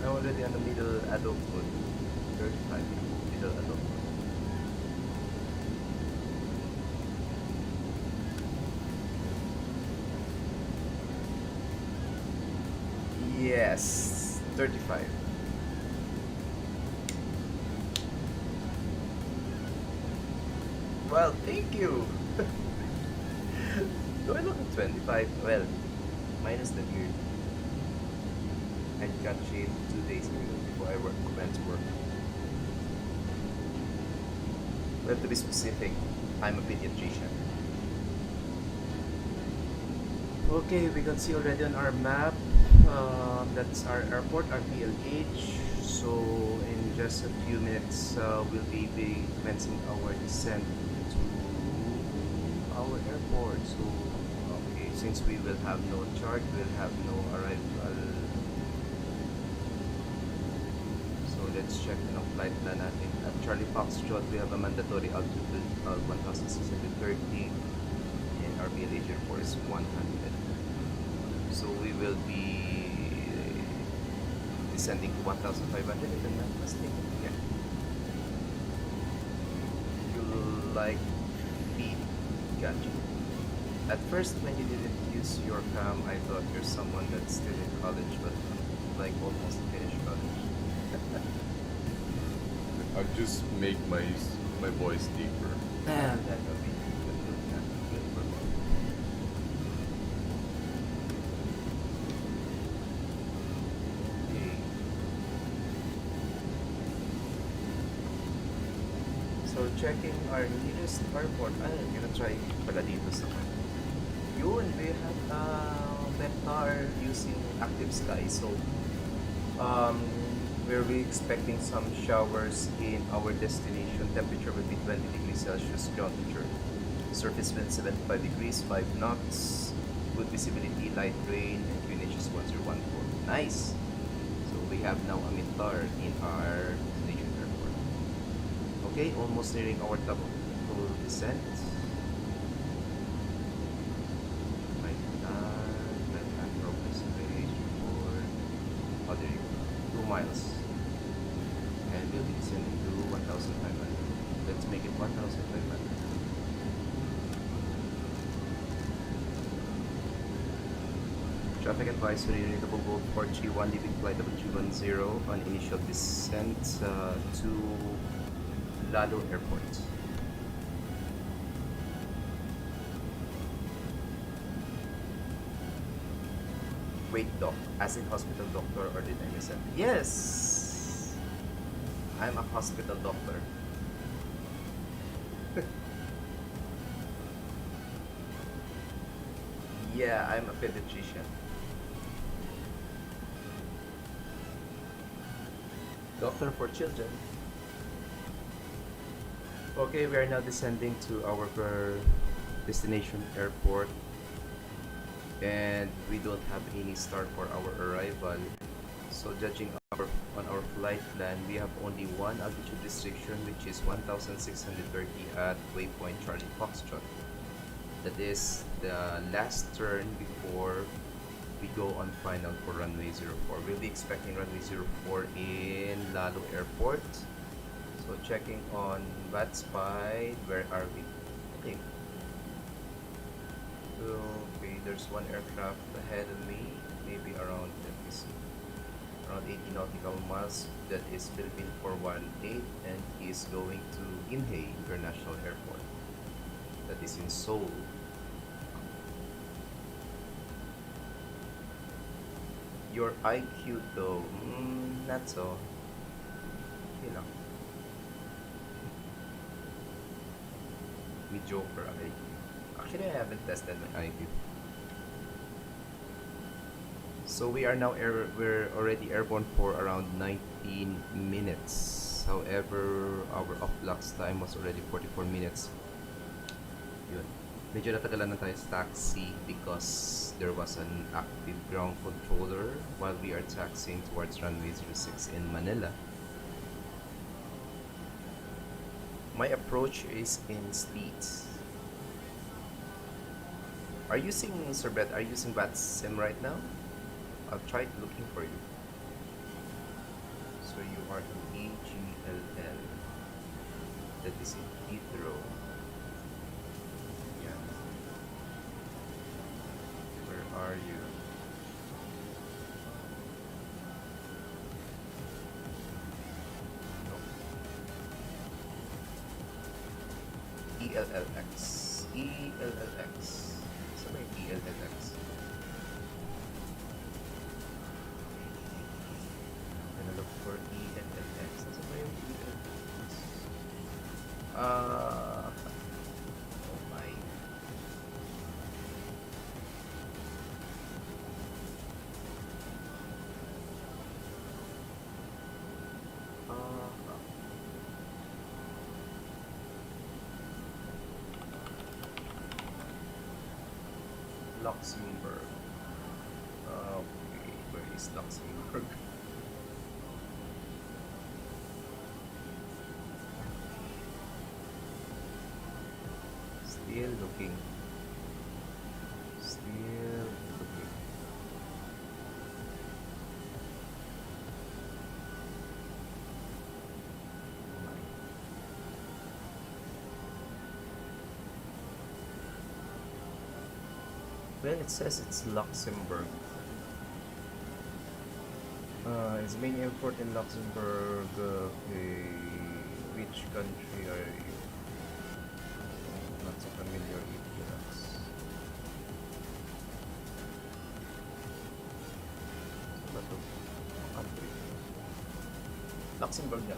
I'm already on the middle adulthood. 35, middle adulthood. Yes, 35. Well, thank you. Do I look at 25? Well, minus the beard. I got shaved 2 days ago before I went to work. Well, to be specific, I'm a pediatrician. Okay, we can see already on our map. That's our airport, RPLH. So in just a few minutes, we'll be commencing our descent to our airport. So okay, since we will have no charge, we'll have no arrival. So let's check the flight plan natin. At Charlie Foxtrot, we have a mandatory altitude of 1,630 and RPLH airport is 100. So we will be descending to 1,500 if I'm not mistaken. Yeah. You like feed? Gotcha. At first, when you didn't use your cam, I thought you're someone that's still in college, but like almost finished college. I just make my voice deeper. That will be good for both. Okay. So checking our nearest airport. I'm gonna try pala dito sa yun, we have Vector using Active Sky. So we're really expecting some showers in our destination. Temperature will be 20 degrees Celsius, ground temperature. Surface wind 75 degrees, 5 knots. Good visibility, light rain, and QNH is 1014. Nice! So we have now a midbar in our destination airport. Okay, almost nearing our top of full descent. Left-hand progress range for 2 miles. And we'll be descending to 1,500. Let's make it 1,500. Traffic advisory, readable boat 431, leaving flight of 210 on initial descent to Lalo Airport. Wait, doc, as in hospital doctor, or did I miss it? Yes! I'm a hospital doctor. Yeah, I'm a pediatrician. Doctor for children. Okay, we are now descending to our destination airport. And we don't have any start for our arrival. So judging on our flight plan, we have only one altitude restriction, which is 1,630 at waypoint Charlie Foxtrot. That is the last turn before we go on final for runway 04. We'll be expecting runway 04 in Lalo Airport. So checking on VATSIM, where are we? Okay. Okay, there's one aircraft ahead of me, maybe around, let me see, around 80 nautical miles. That is Philippine 418, and he is going to Inhae International Airport. That is in Seoul. Your IQ though, not so. Okay lang. Mediocre IQ. Actually, I haven't tested my IQ. So we are now we're already airborne for around 19 minutes. However, our off-blocks time was already 44 minutes. Yun. Medyo natagalan na tayo sa taxi because there was an active ground controller while we are taxiing towards runway 06 in Manila. My approach is in speeds. Are you using, Sir Brett, are you using VATSIM right now? I'll try looking for you. So you are in AGLL. That is in Heathrow. Yeah. Where are you? No. ELLX. ELLX. Somewhere ELLX. For ELLX. Nasa ba yung ELLX? Oh my. Luxembourg. Okay, where is Luxembourg? Still looking. Still looking. Well, it says it's Luxembourg. Is main airport in Luxembourg. Okay. Which country are you? Not so familiar with Iraq's. But country. Luxembourg na.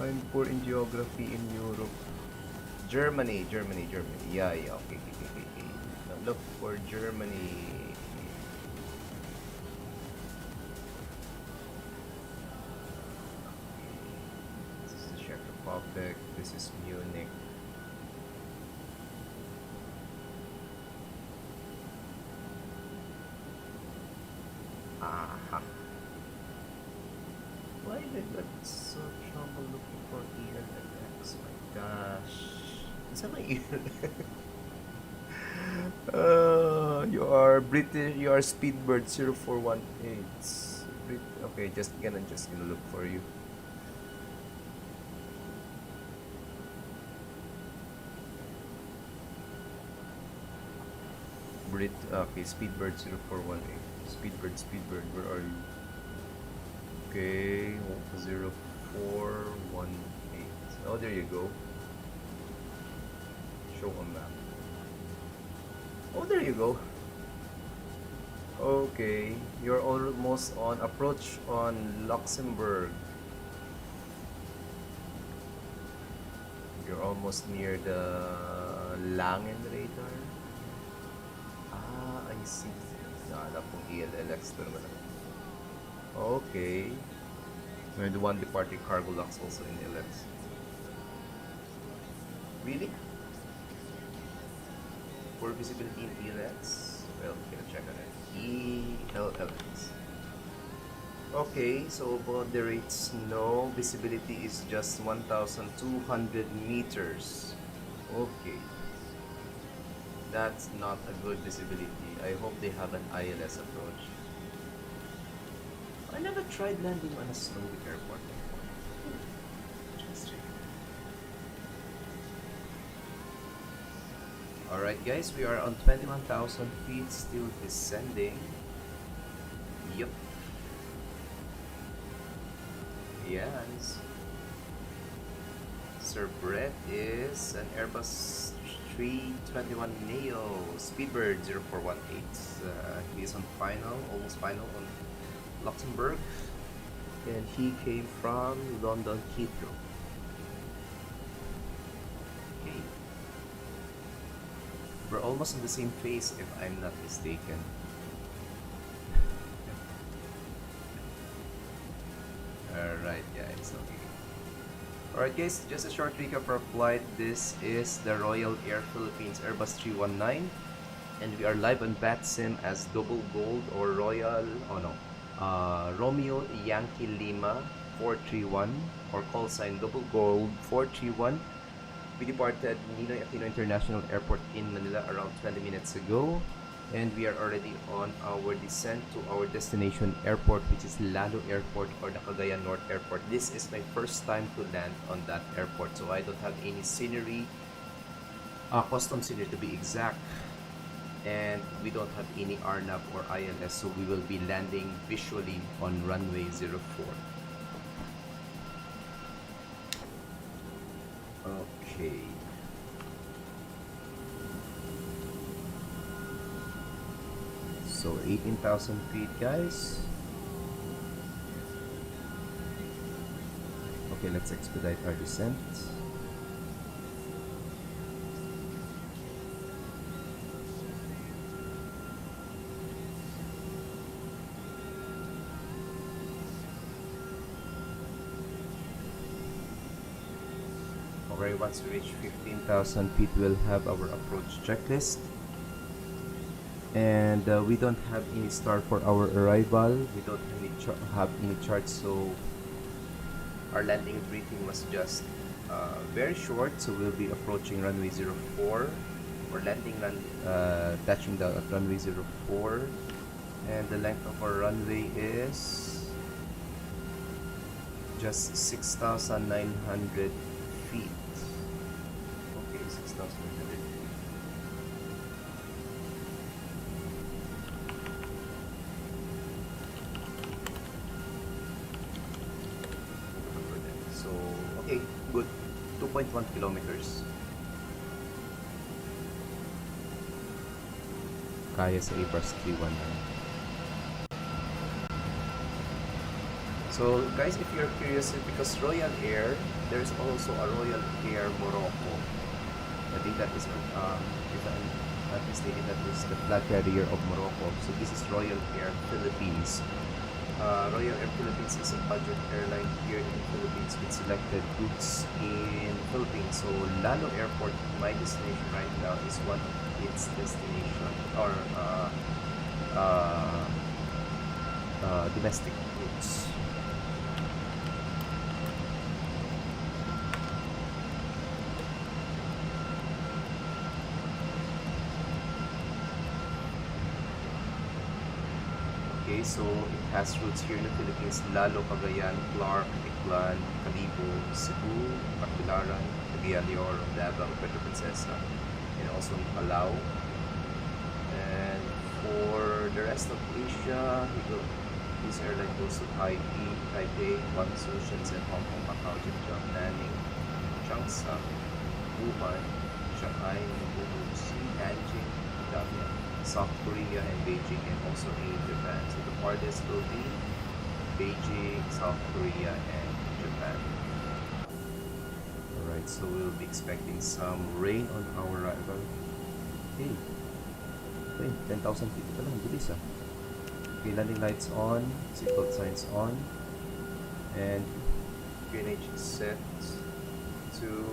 I'm poor in geography in Europe. Germany. Yeah, okay. Now look for Germany. Republic. This is Munich. Aha. Why did I got so trouble looking for ELLX? My gosh. Is that my ELLX? You are British. You are Speedbird 0418. Okay, just gonna look for you. Okay, Speedbird 0418. Speedbird, where are you? Okay, 0418. Oh, there you go. Show on map. Oh, there you go. Okay, you're almost on approach on Luxembourg. You're almost near the Langen radar. I see. Nahanap kong ELLX to naman. Okay. May the one departing cargo locks also in LX. Really? For visibility in ELX? Well, gonna check on it. ELLX. Okay, so about the rates, no. Visibility is just 1,200 meters. Okay. That's not a good visibility. I hope they have an ILS approach. I never tried landing on a snowy airport before. Interesting. Alright guys, we are on 21,000 feet, still descending. Yep. Yes. Sir Brett is an Airbus 321 Neo Speedbird 0418. He is on final, almost final on Luxembourg, and he came from London Heathrow. Okay. We're almost in the same phase if I'm not mistaken. Alright guys, okay. Alright guys, just a short recap of our flight. This is the Royal Air Philippines Airbus 319, and we are live on VATSIM as Double Gold or Royal, Romeo Yankee Lima 431, or call sign Double Gold 431. We departed Ninoy Aquino International Airport in Manila around 20 minutes ago, and we are already on our descent to our destination airport, which is Lalo Airport or the Cagayan North Airport. This is my first time to land on that airport, so I don't have any scenery, custom scenery to be exact, and we don't have any RNAV or ILS, so we will be landing visually on runway 04. Okay. So 18,000 feet, guys. Okay, let's expedite our descent. Okay, once we reach 15,000 feet, we'll have our approach checklist. And we don't have any star for our arrival. We don't have any charts, so our landing briefing was just very short. So we'll be approaching runway 04, or touching down at runway 04, and the length of our runway is just 6,900 feet. Okay, 6,900 feet. So, okay, good. 2.1 kilometers. Kaya sa Airbus 319. So guys, if you're curious, because Royal Air, there's also a Royal Air Morocco. I think that is, if I'm not mistaken, that is the flag carrier of Morocco. So this is Royal Air Philippines. Royal Air Philippines is a budget airline here in the Philippines with selected routes in Philippines. So Lalo Airport, my destination right now, is one of its destination or domestic routes. Okay, so it has routes here in the Philippines: Lalo, Cagayan, Clark, Tiklan, Calibo, Cebu, Tacbilaran, Cagayan de Oro, Davao, Puerto Princesa, and also in Palau. And for the rest of Asia, this airline goes to Taipei, Guangzhou, Shenzhen, Hong Kong, Macau, Zhejiang, Nanning, Changsha, Wuhan, Shanghai, Ningbo, Nanjing, Dalian, South Korea, and Beijing, and also in Japan. So the farthest will be Beijing, South Korea, and Japan. Alright, so we'll be expecting some rain on our arrival. Okay, 10,000 feet pa lang, bilis ah. Okay, landing lights on, seatbelt signs on, and PNH is set to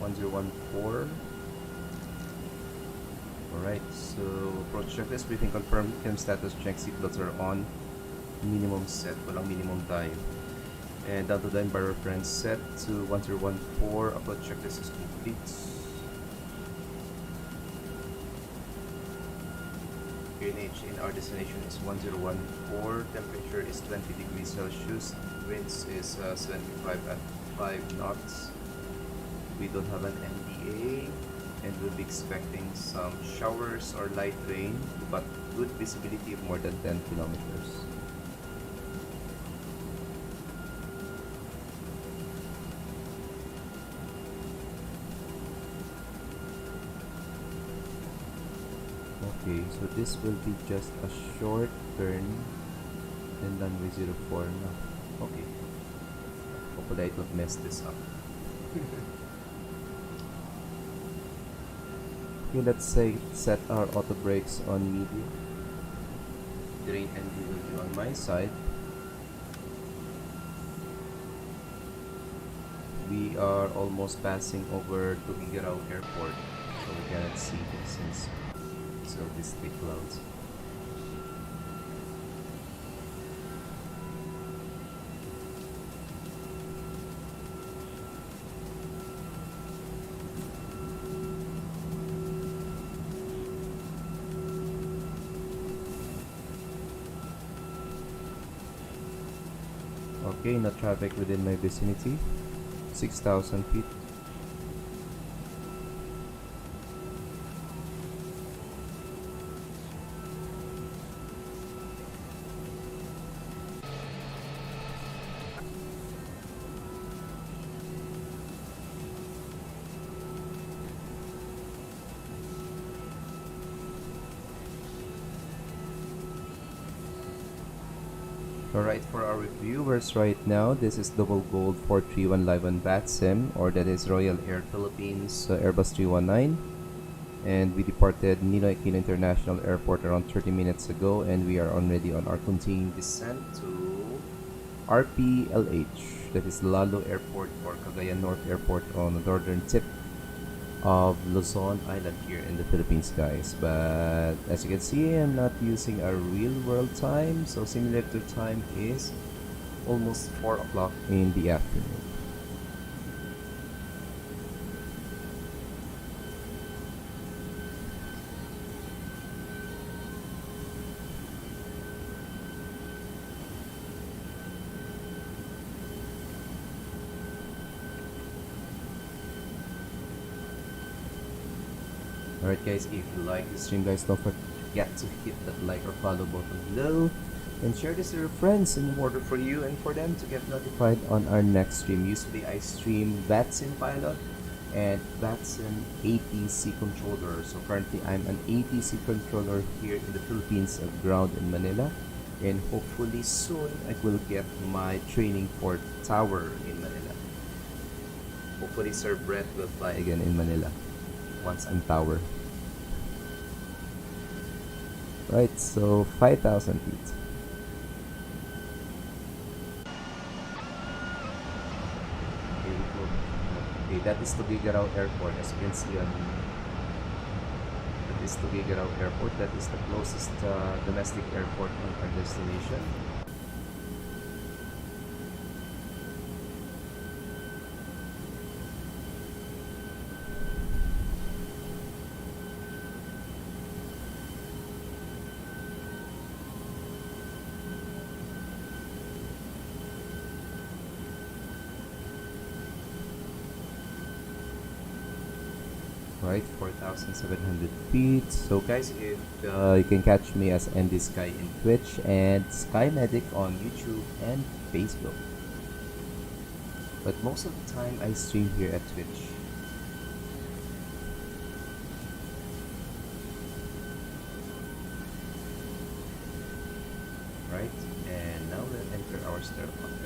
1014. Alright, so approach checklist, briefing confirmed, cam status check, seatbelts are on, minimum set, walang minimum tayo. And down to the bar reference set to 1014, approach checklist is complete. PNH in our destination is 1014, temperature is 20 degrees Celsius, winds is 75 at 5 knots. We don't have an NDA. and we'll be expecting some showers or light rain, but good visibility of more than 10 kilometers. Okay, so this will be just a short turn and runway 04 now. Okay, hopefully I don't mess this up. Okay, let's say set our auto brakes on medium. Drain engine will be on my side. We are almost passing over to Tuguegarao Airport, so we cannot see this since it's all these thick clouds. Okay, no traffic within my vicinity. 6,000 feet. Alright, for our viewers right now, this is Double Gold 431 live on VATSIM, or that is Royal Air Philippines Airbus 319. And we departed Ninoy Aquino International Airport around 30 minutes ago, and we are already on our continuing descent to RPLH, that is Lalo Airport or Cagayan North Airport on the northern tip of Luzon Island here in the Philippines, guys. But as you can see, I'm not using a real world time, so simulator time is almost 4 o'clock in the afternoon. Alright guys, if you like this stream, guys, don't forget to hit that like or follow button below and share this with your friends in order for you and for them to get notified on our next stream. Usually I stream VATSIM pilot and VATSIM ATC controller. So currently I'm an ATC controller here in the Philippines, ground in Manila, and hopefully soon I will get my training for tower in Manila. Hopefully Sir Brett will fly again in Manila once I'm tower. Right, so 5,000 feet. Okay, we go. Okay, that is Tuguegarao Airport. As you can see on that is Tuguegarao Airport. That is the closest domestic airport on our destination. Right, 4,700 feet. So guys, if you can catch me as Andy Sky in Twitch and Sky Medic on YouTube and Facebook. But most of the time I stream here at Twitch. Right, and now we'll enter our stirrup pocket.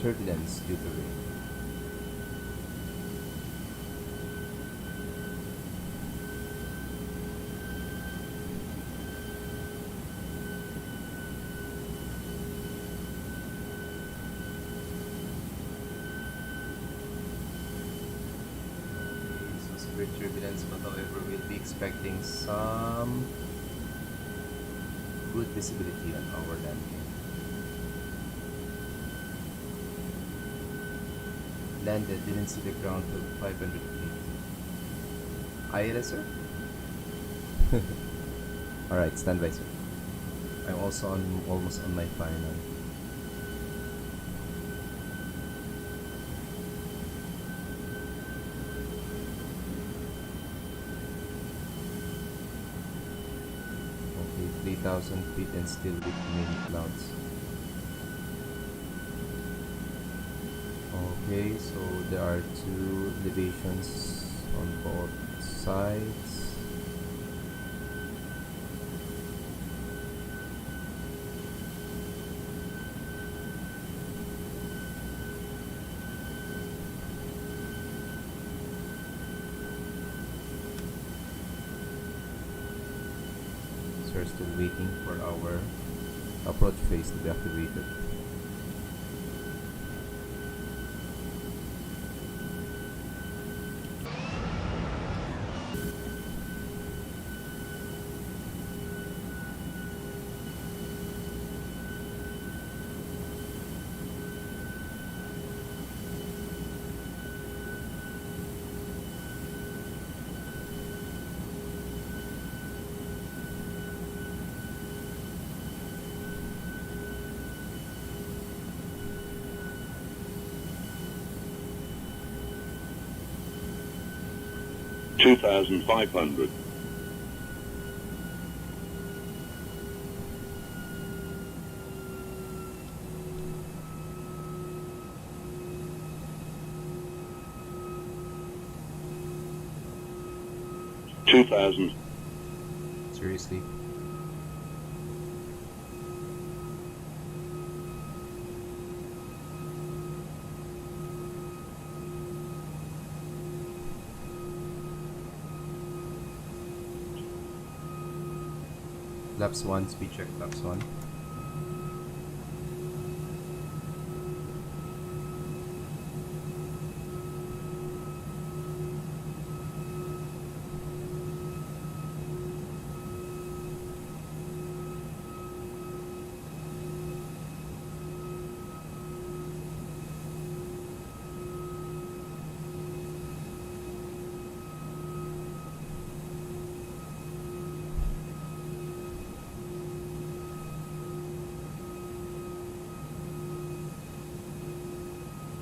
turbulence due to rain. So severe turbulence, but however we'll be expecting some good visibility on our landing. Landed, didn't see the ground till 500 feet. ILS, sir? Alright, stand by, sir. I'm also almost on my final. Okay, 3,000 feet and still with many clouds. Okay, so there are two elevations on both sides. So we're still waiting for our approach phase to be activated. $2,500. $2,000. Seriously? Flaps 1, speed check, flaps 1.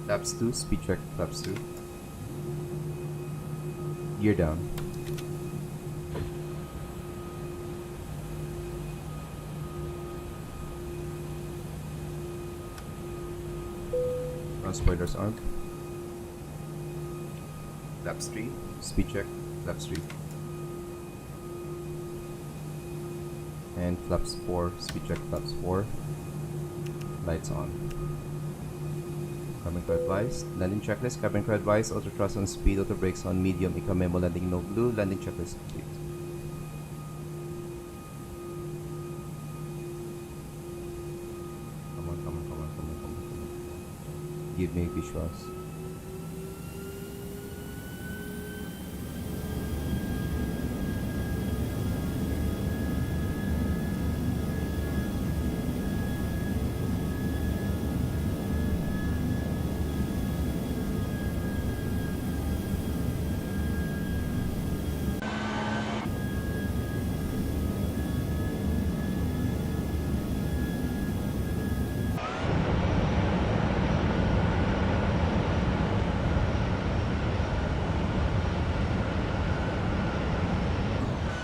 Flaps 2, speed check, flaps 2. Gear down. Front spoilers armed. Flaps 3, speed check, flaps 3. And flaps 4, speed check, flaps 4. Lights on. Cabin crew advised. Landing checklist. Cabin crew advised. Auto thrust on speed. Auto brakes on medium. Eco memo landing no blue. Landing checklist complete. Come on. Give me visuals.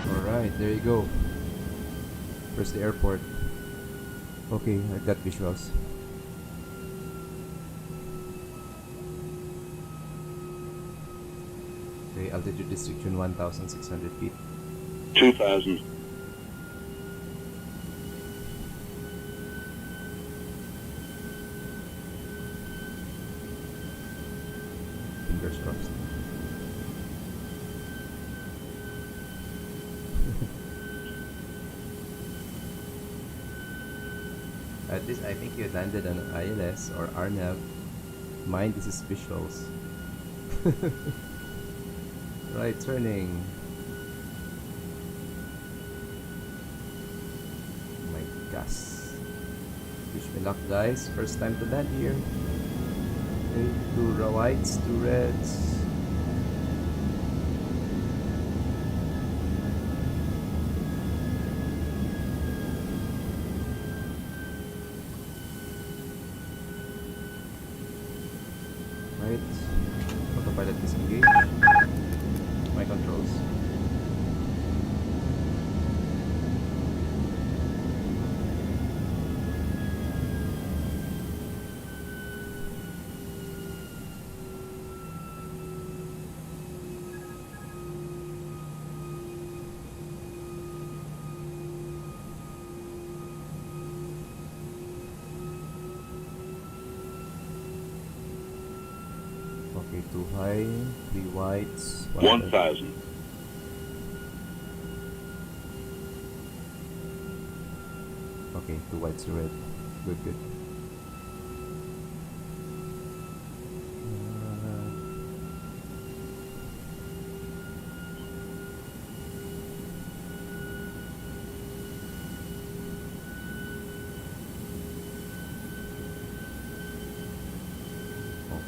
Alright, there you go. Where's the airport? Okay, I got visuals. Okay, altitude restriction 1,600 feet. 2,000. At least I think you landed on an ILS or RNAV. Mine, this is visuals. Right turning. My gosh. Wish me luck, guys. First time to land here. Okay, 2 whites, 2 reds. Right. Autopilot disengage. My controls. Okay, 2 high, 3 whites, 1 red. 1,000. Okay, 2 whites, 2 red. Good, good.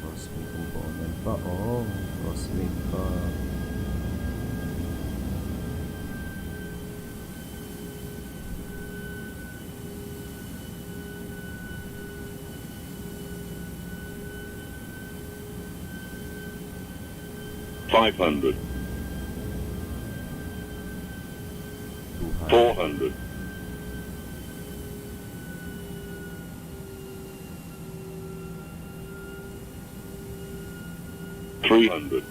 Cosmic component pa. Oh, cosmic pa. $500. Too high. 400. 300.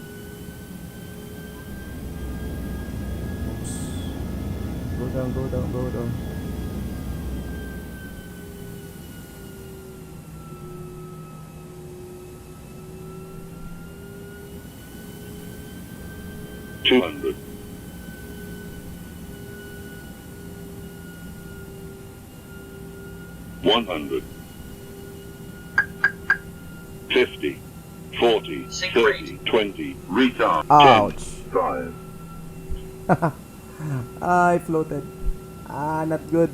Oops. Go down, go down, go down. $200. 100. 50. 40. 30. 20. Retard. Ouch. 10. 5. I floated. Not good.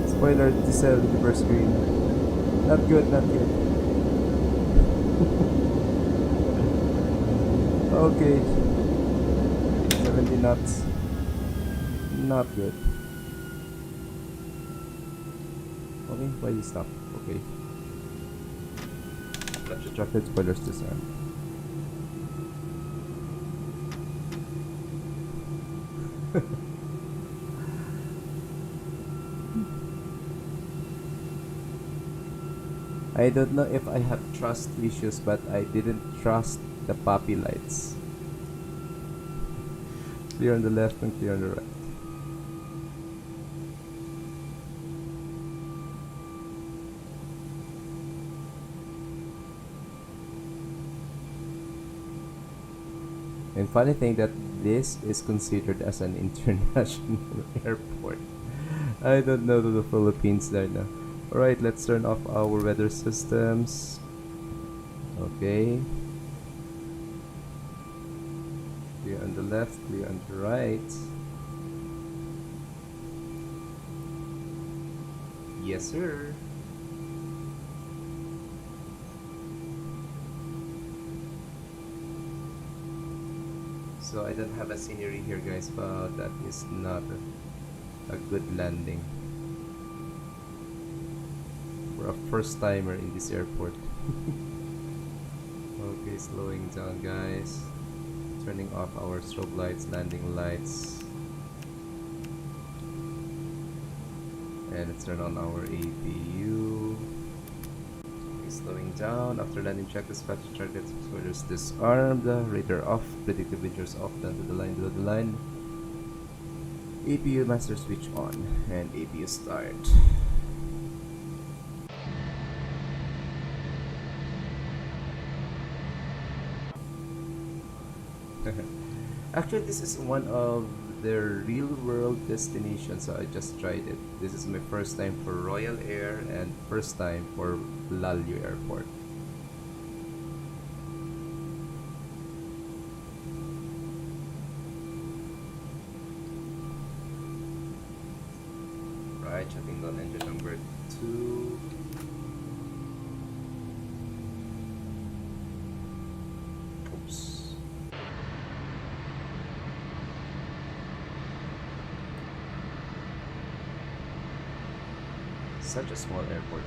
Spoiler, diesel in the first screen. Not good, not good. Okay. 70 knots. Not good. Okay, why you stop? Okay. Not attracted spoilers this time. I don't know if I have trust issues, but I didn't trust the puppy lights. Clear on the left and clear on the right. And funny thing that this is considered as an international airport. I don't know the Philippines there now. Alright, let's turn off our weather systems. Okay. Clear on the left, clear on the right. Yes, sir. So I don't have a scenery here, guys, but that is not a good landing for a first timer in this airport. Okay, slowing down, guys. Turning off our strobe lights, landing lights. And let's turn on our APU. Okay, slowing down. After landing, check the dispatch target spoilers disarmed. Radar off. Predictive vendors off. Down to the line, below the line. APU master switch on. And APU start. Actually, this is one of their real world destination, so I just tried it. This is my first time for Royal Air and first time for Lalio Airport. Right, shutting down engine number 2. Oops. Such a small airport.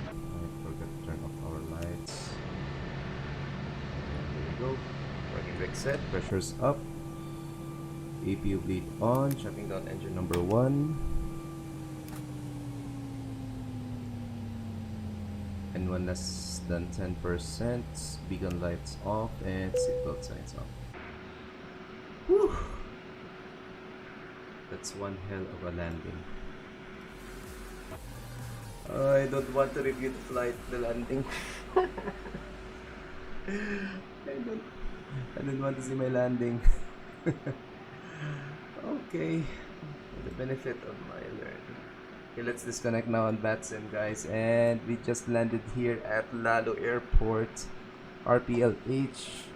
I forgot to turn off our lights. There we go. Parking brake set, pressure's up. APU bleed on, shutting down engine number 1. And when less than 10%, beacon lights off and seatbelt signs off. Whew. That's one hell of a landing. I don't want to review the flight, the landing. I don't want to see my landing. Okay, for the benefit of my learning. Okay, let's disconnect now on VATSIM, guys, and we just landed here at Lalo Airport, RPLH.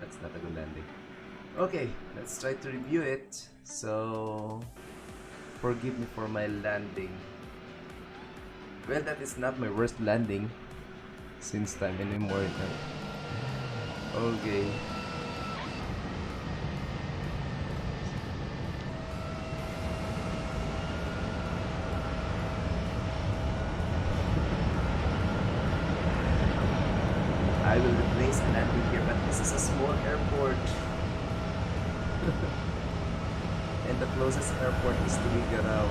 That's not a good landing. Okay, let's try to review it. So, forgive me for my landing. Well, that is not my worst landing since time anymore. Okay. I will replace a landing here, but this is a small airport. And the closest airport is to Ligarao.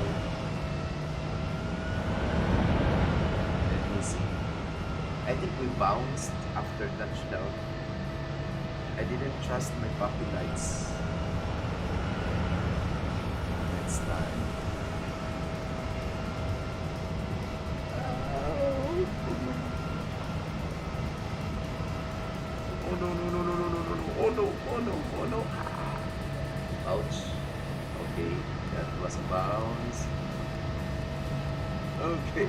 Let me see. I think we bounced after touchdown. I didn't trust my puppy lights. Next time. Oh no, no, no, no, no, no, no, no. Oh no, oh no, oh no. Ouch. Okay, that was a bounce. Okay.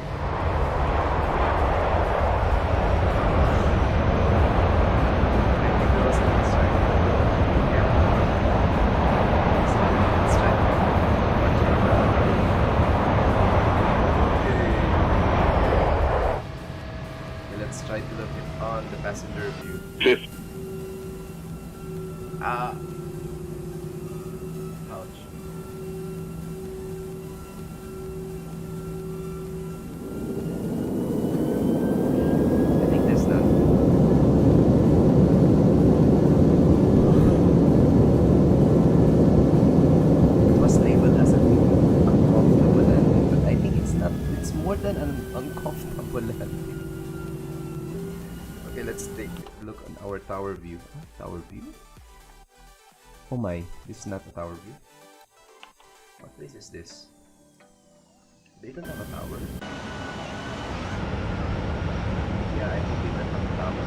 Let's try to look it on the passenger view. 50. Ouch. I think that's done. It was labeled as an uncomfortable landing, but I think it's not. It's more than an uncomfortable landing. Okay, let's take a look on our tower view. Tower view? Oh my, this is not a tower view. What place is this? They don't have a tower. Yeah, I think they don't have a tower.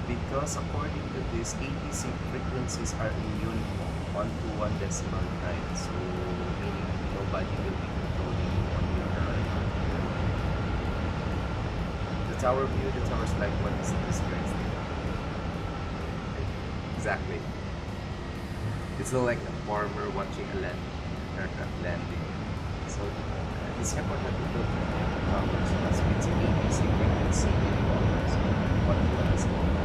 Because according to this, ATC frequencies are in uniform, 1 to 1 decimal 9. So, meaning nobody will be controlling on your right. The tower view, the tower's like, what is this guy's name? Exactly. It's not like a farmer watching a aircraft landing. So this airport had to build towers. That's why it's ATC frequency towers. What one is called?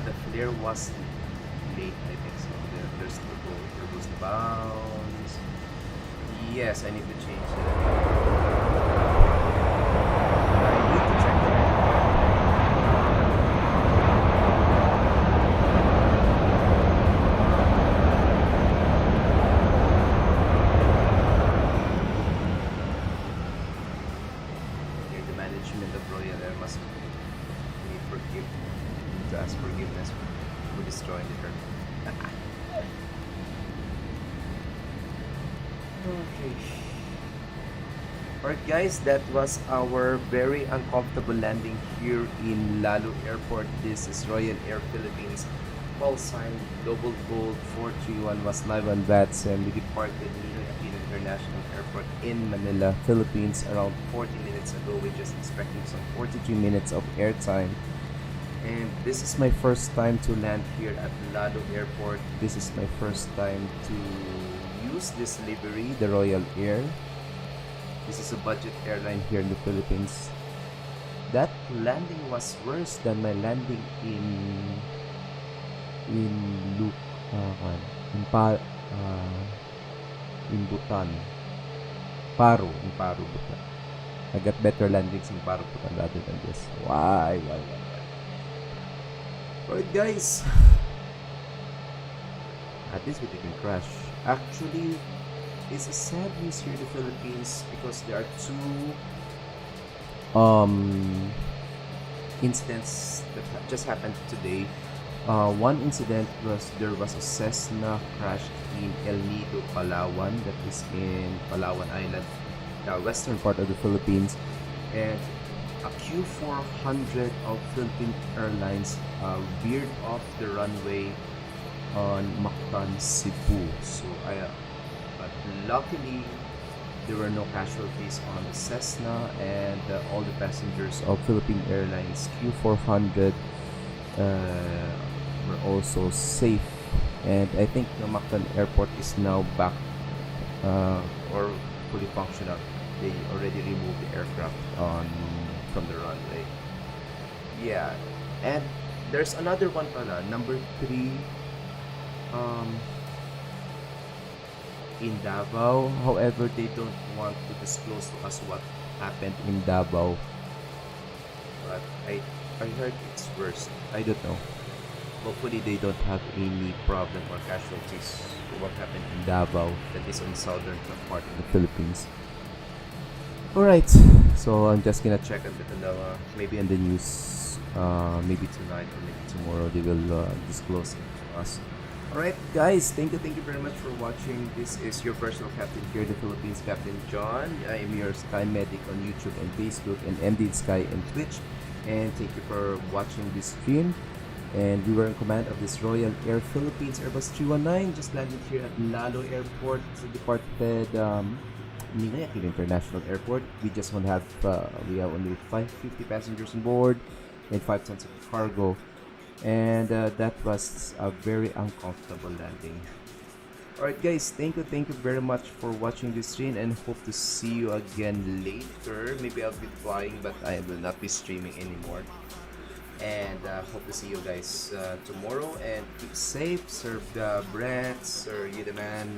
The flare was late, I think so. There's turbo's bounce. Yes, I need to change it. I need to check it. management of Royal Air must need to ask forgiveness for destroying the aircraft. Okay. Alright guys, that was our very uncomfortable landing here in Lalo Airport. This is Royal Air Philippines. Call sign Global Gold 431 was live on VATSIM. We departed Ninoy Aquino International Airport in Manila, Philippines around 40 minutes ago. We're just expecting some 43 minutes of airtime. And this is my first time to land here at Lalo Airport. This is my first time to use this livery, the Royal Air. This is a budget airline here in the Philippines. That landing was worse than my landing in Bhutan. In Paro, Bhutan. I got better landings in Paro, Bhutan rather than this. Why? Alright guys. At least we didn't crash. Actually, it's a sad news here in the Philippines because there are two incidents that just happened today. One incident was there was a Cessna crash in El Nido, Palawan, that is in Palawan Island, the western part of the Philippines, and a Q400 of Philippine Airlines veered off the runway on Mactan, Cebu. So but luckily there were no casualties on the Cessna, and all the passengers of Philippine Airlines Q400 were also safe. And I think the Mactan Airport is now back or fully functional. They already removed the aircraft from the runway. Yeah, and there's another one pala, number 3 in Davao. However, they don't want to disclose to us what happened in Davao. But I heard it's worse. I don't know. Hopefully they don't have any problem or casualties to what happened in Davao, that is on southern part of the Philippines. Alright, so I'm just gonna check a bit on the, maybe on the news, maybe tonight or maybe tomorrow they will disclose it to us. Alright guys, thank you very much for watching. This is your personal captain here in the Philippines, Captain John. I am your Sky Medic on YouTube and Facebook, and MD Sky and Twitch. And thank you for watching this stream. And we were in command of this Royal Air Philippines Airbus 319, just landed here at Lalo Airport. So departed Ninoy Aquino International Airport. We have only 550 passengers on board and 5 tons of cargo. And that was a very uncomfortable landing. Alright guys, thank you very much for watching this stream, and hope to see you again later. Maybe I'll be flying, but I will not be streaming anymore. And hope to see you guys tomorrow, and keep safe, serve the bread, sir, you the man.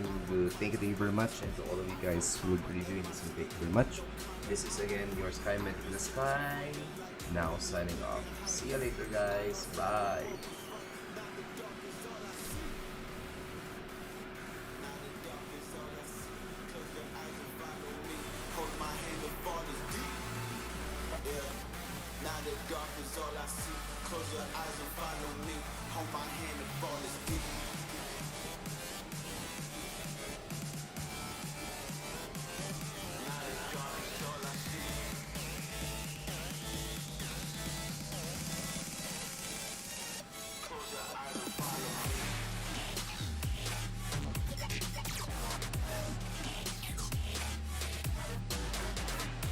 Thank you very much, and to all of you guys who would be reviewing this, thank you very much. This is again your Skyman in the Sky, now signing off. See you later guys, bye. Now the dark is all I see. Close your eyes and follow me. Hold my hand and fall asleep.